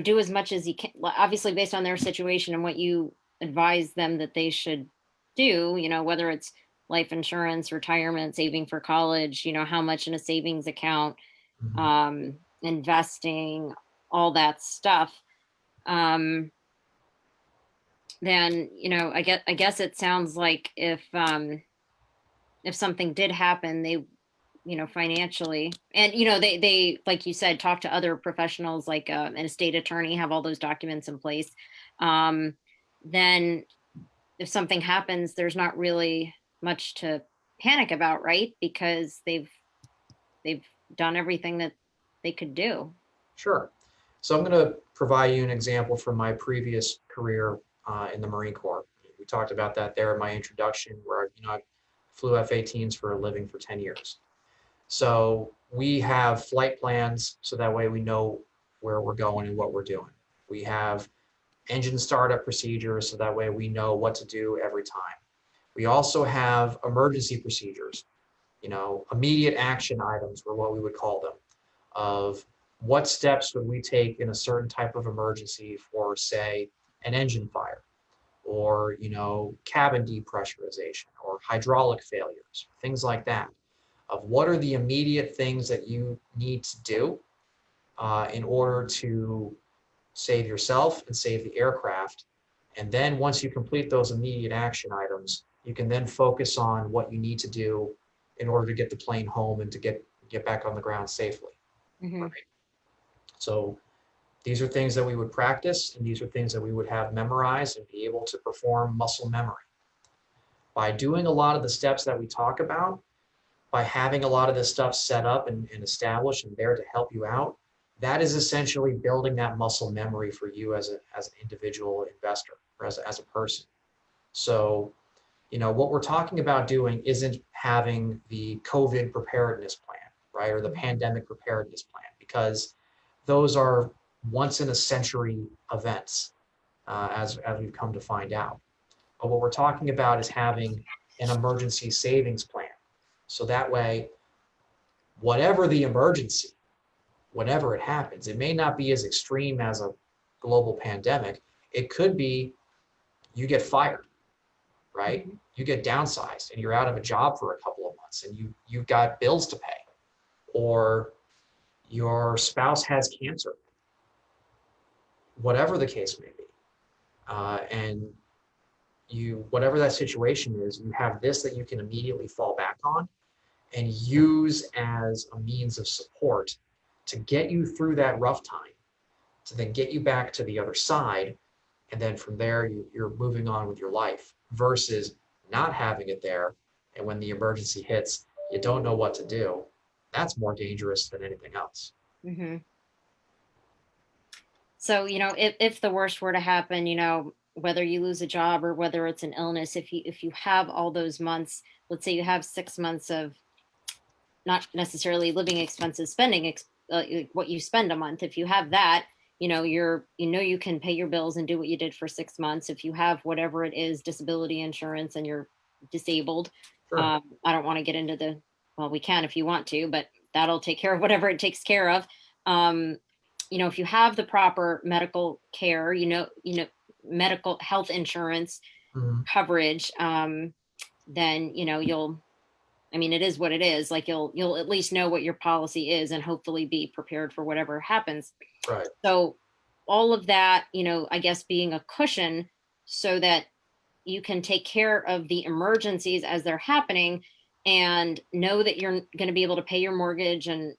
do as much as you can, obviously based on their situation and what you advise them that they should do, whether it's life insurance, retirement, saving for college, how much in a savings account, mhm. investing, all that stuff. Um, then, I guess it sounds like if something did happen, they, financially, and they like you said, talk to other professionals like an estate attorney, have all those documents in place. um then if something happens, there's not really much to panic about, right? Because they've done everything that they could do. Sure. So I'm going to provide you an example from my previous career in the Marine Corps. We talked about that there in my introduction, where I flew F-18s for a living for 10 years. So we have flight plans, so that way we know where we're going and what we're doing. We have engine startup procedures, so that way we know what to do every time. We also have emergency procedures, immediate action items were what we would call them, of what steps would we take in a certain type of emergency for, say, an engine fire, or cabin depressurization, or hydraulic failures, things like that, of what are the immediate things that you need to do in order to save yourself and save the aircraft. And then once you complete those immediate action items, you can then focus on what you need to do in order to get the plane home and to get back on the ground safely. Hmm. Right. So these are things that we would practice, and these are things that we would have memorized and be able to perform muscle memory. By doing a lot of the steps that we talk about, by having a lot of this stuff set up and established and there to help you out, that is essentially building that muscle memory for you as an individual investor, or as a person. So, what we're talking about doing isn't having the COVID preparedness plan, right? Or the pandemic preparedness plan, because those are once in a century events, as we've come to find out. But what we're talking about is having an emergency savings plan. So that way, whatever the emergency, whenever it happens, it may not be as extreme as a global pandemic. It could be you get fired, right? Hmm. You get downsized and you're out of a job for a couple of months, and you've got bills to pay, or your spouse has cancer, whatever the case may be. And whatever that situation is, you have this that you can immediately fall back on and use as a means of support to get you through that rough time, to then get you back to the other side. And then from there, you're moving on with your life versus not having it there. And when the emergency hits, you don't know what to do. That's more dangerous than anything else. Hmm. So, if the worst were to happen, whether you lose a job or whether it's an illness, if you have all those months, let's say you have 6 months of not necessarily living expenses, like what you spend a month. If you have that, you can pay your bills and do what you did for 6 months. If you have whatever it is, disability insurance, and you're disabled, Sure. I don't want to get into well, we can if you want to, but that'll take care of whatever it takes care of. Um, if you have the proper medical care, medical health insurance Mhm. coverage, then it is what it is. Like you'll at least know what your policy is and hopefully be prepared for whatever happens. Right. So all of that, I guess being a cushion so that you can take care of the emergencies as they're happening and know that you're going to be able to pay your mortgage and,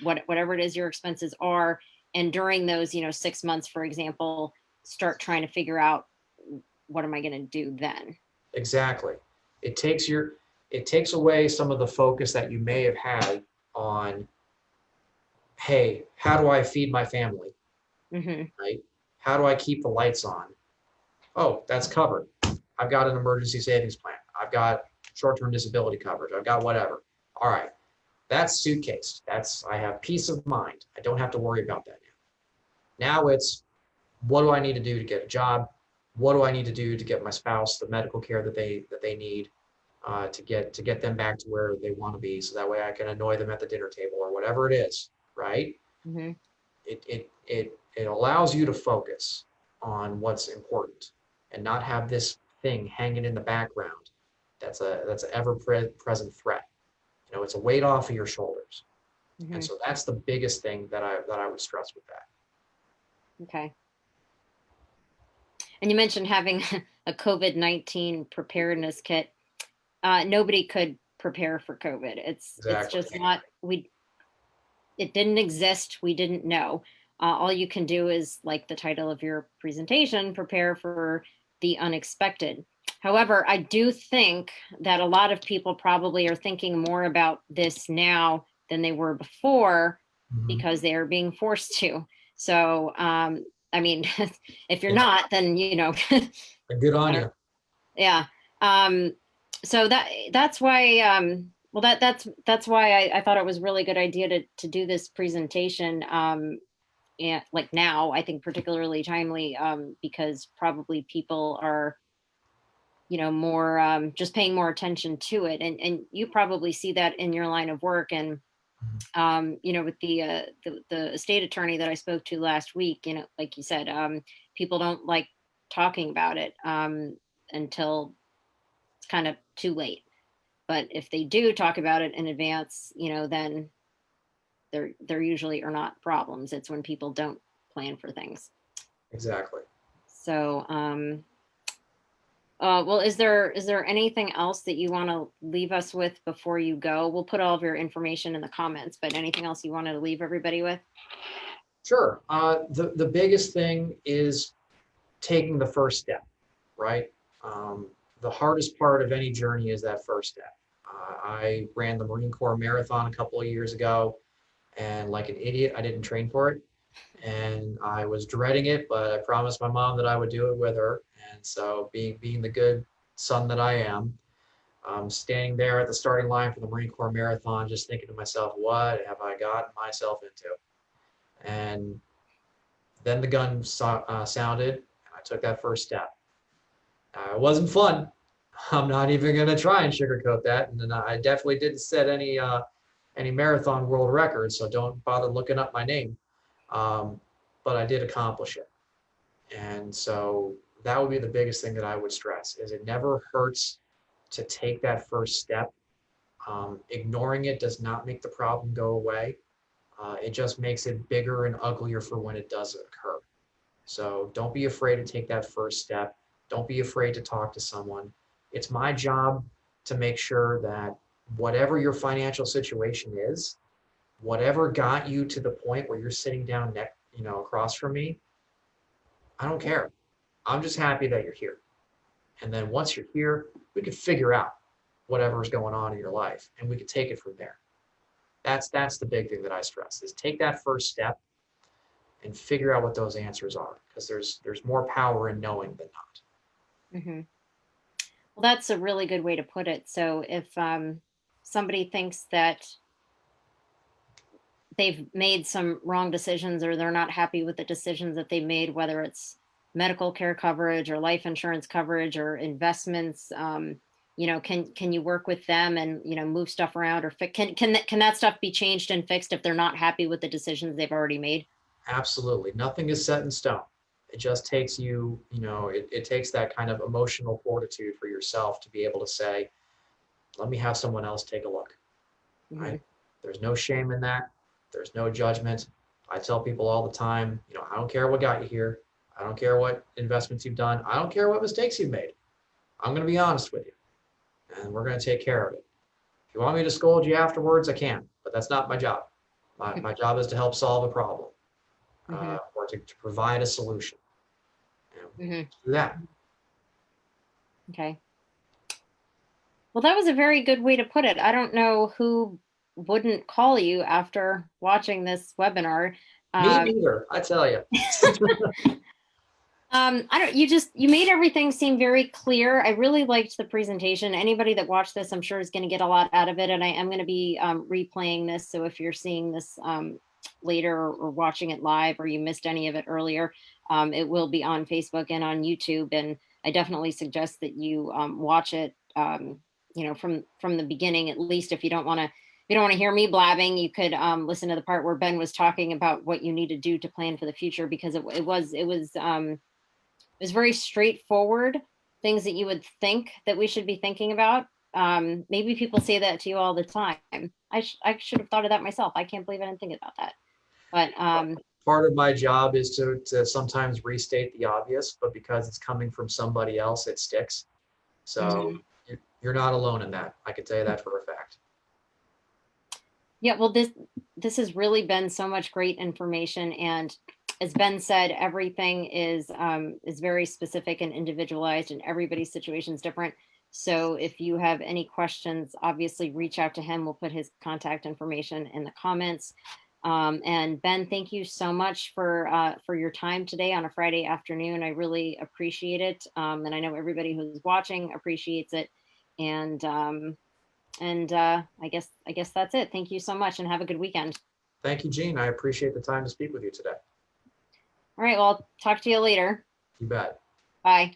whatever it is your expenses are. And during those, 6 months, for example, start trying to figure out what am I going to do then? Exactly. It takes your it takes away some of the focus that you may have had on, hey, how do I feed my family, Mm-hmm. right? How do I keep the lights on? Oh, that's covered. I've got an emergency savings plan. I've got short-term disability coverage. I've got whatever. All right, that's suitcase. I have peace of mind. I don't have to worry about that now. Now it's, what do I need to do to get a job? What do I need to do to get my spouse the medical care that they need, to get them back to where they want to be, so that way I can annoy them at the dinner table or whatever it is, right? Mm-hmm. It allows you to focus on what's important and not have this thing hanging in the background. That's an ever present threat. It's a weight off of your shoulders. And Mm-hmm. so that's the biggest thing that I would stress with that. Okay. And you mentioned having a COVID-19 preparedness kit. Nobody could prepare for COVID. It's Exactly. just not, it didn't exist. We didn't know. All you can do is, like the title of your presentation, prepare for the unexpected. However, I do think that a lot of people probably are thinking more about this now than they were before, Mhm. because they are being forced to. So, I mean, if you're Yeah, not, then, good on I don't, you. yeah. Um, so that's why, well, that's why I thought it was a really good idea to do this presentation. And like now, I think particularly timely, because probably people are, more, just paying more attention to it. And you probably see that in your line of work. And, Mhm. with the estate attorney that I spoke to last week, like you said, people don't like talking about it, until it's kind of too late. But if they do talk about it in advance, then there usually are not problems. It's when people don't plan for things. Exactly. So, well, is there anything else that you want to leave us with before you go? We'll put all of your information in the comments, but anything else you wanted to leave everybody with? Sure. The biggest thing is taking the first step, right? Um, the hardest part of any journey is that first step. I ran the Marine Corps Marathon a couple of years ago, and like an idiot, I didn't train for it. And I was dreading it, but I promised my mom that I would do it with her. And so, being the good son that I am, standing there at the starting line for the Marine Corps Marathon, just thinking to myself, what have I gotten myself into? And then the gun sounded, and I took that first step. It wasn't fun. I'm not even going to try and sugarcoat that. And then I definitely didn't set any marathon world records, so don't bother looking up my name. Um, but I did accomplish it. And so that would be the biggest thing that I would stress is it never hurts to take that first step. Ignoring it does not make the problem go away. It just makes it bigger and uglier for when it does occur. So don't be afraid to take that first step. Don't be afraid to talk to someone. It's my job to make sure that whatever your financial situation is, whatever got you to the point where you're sitting down across from me, I don't care. I'm just happy that you're here. And then once you're here, we could figure out whatever's going on in your life and we could take it from there. That's the big thing that I stress is take that first step and figure out what those answers are because there's more power in knowing than not. Hmm. Well, that's a really good way to put it. So if, somebody thinks that they've made some wrong decisions, or they're not happy with the decisions that they made, whether it's medical care coverage or life insurance coverage or investments, can you work with them and, move stuff around, or can that stuff be changed and fixed if they're not happy with the decisions they've already made? Absolutely. Nothing is set in stone. It just takes it takes that kind of emotional fortitude for yourself to be able to say, let me have someone else take a look. Hmm. Right? There's no shame in that. There's no judgment. I tell people all the time, I don't care what got you here. I don't care what investments you've done. I don't care what mistakes you've made. I'm going to be honest with you, and we're going to take care of it. If you want me to scold you afterwards, I can, but that's not my job. My job is to help solve a problem Hmm. or to provide a solution. Hmm. Do that. Okay. Well, that was a very good way to put it. I don't know who wouldn't call you after watching this webinar. Me Um, neither, I tell you. I don't, you made everything seem very clear. I really liked the presentation. Anybody that watched this, I'm sure is going to get a lot out of it. And I am going to be replaying this. So if you're seeing this later or watching it live or you missed any of it earlier, it will be on Facebook and on YouTube. And I definitely suggest that you watch it, from the beginning, at least if you don't want to. If you don't want to hear me blabbing, you could listen to the part where Ben was talking about what you need to do to plan for the future, because it was very straightforward, things that you would think that we should be thinking about. Maybe people say that to you all the time. I should have thought of that myself. I can't believe I didn't think about that. But Part of my job is to sometimes restate the obvious, but because it's coming from somebody else, it sticks. So mhm. you're not alone in that. I can tell you that for a fact. Yeah, well, this has really been so much great information, and as Ben said, everything is very specific and individualized, and everybody's situation is different. So if you have any questions, obviously reach out to him. We'll put his contact information in the comments. And Ben, thank you so much for your time today on a Friday afternoon. I really appreciate it, and I know everybody who's watching appreciates it. And I guess that's it. Thank you so much and have a good weekend. Thank you, Gene. I appreciate the time to speak with you today. All right, well, I'll talk to you later. You bet. Bye.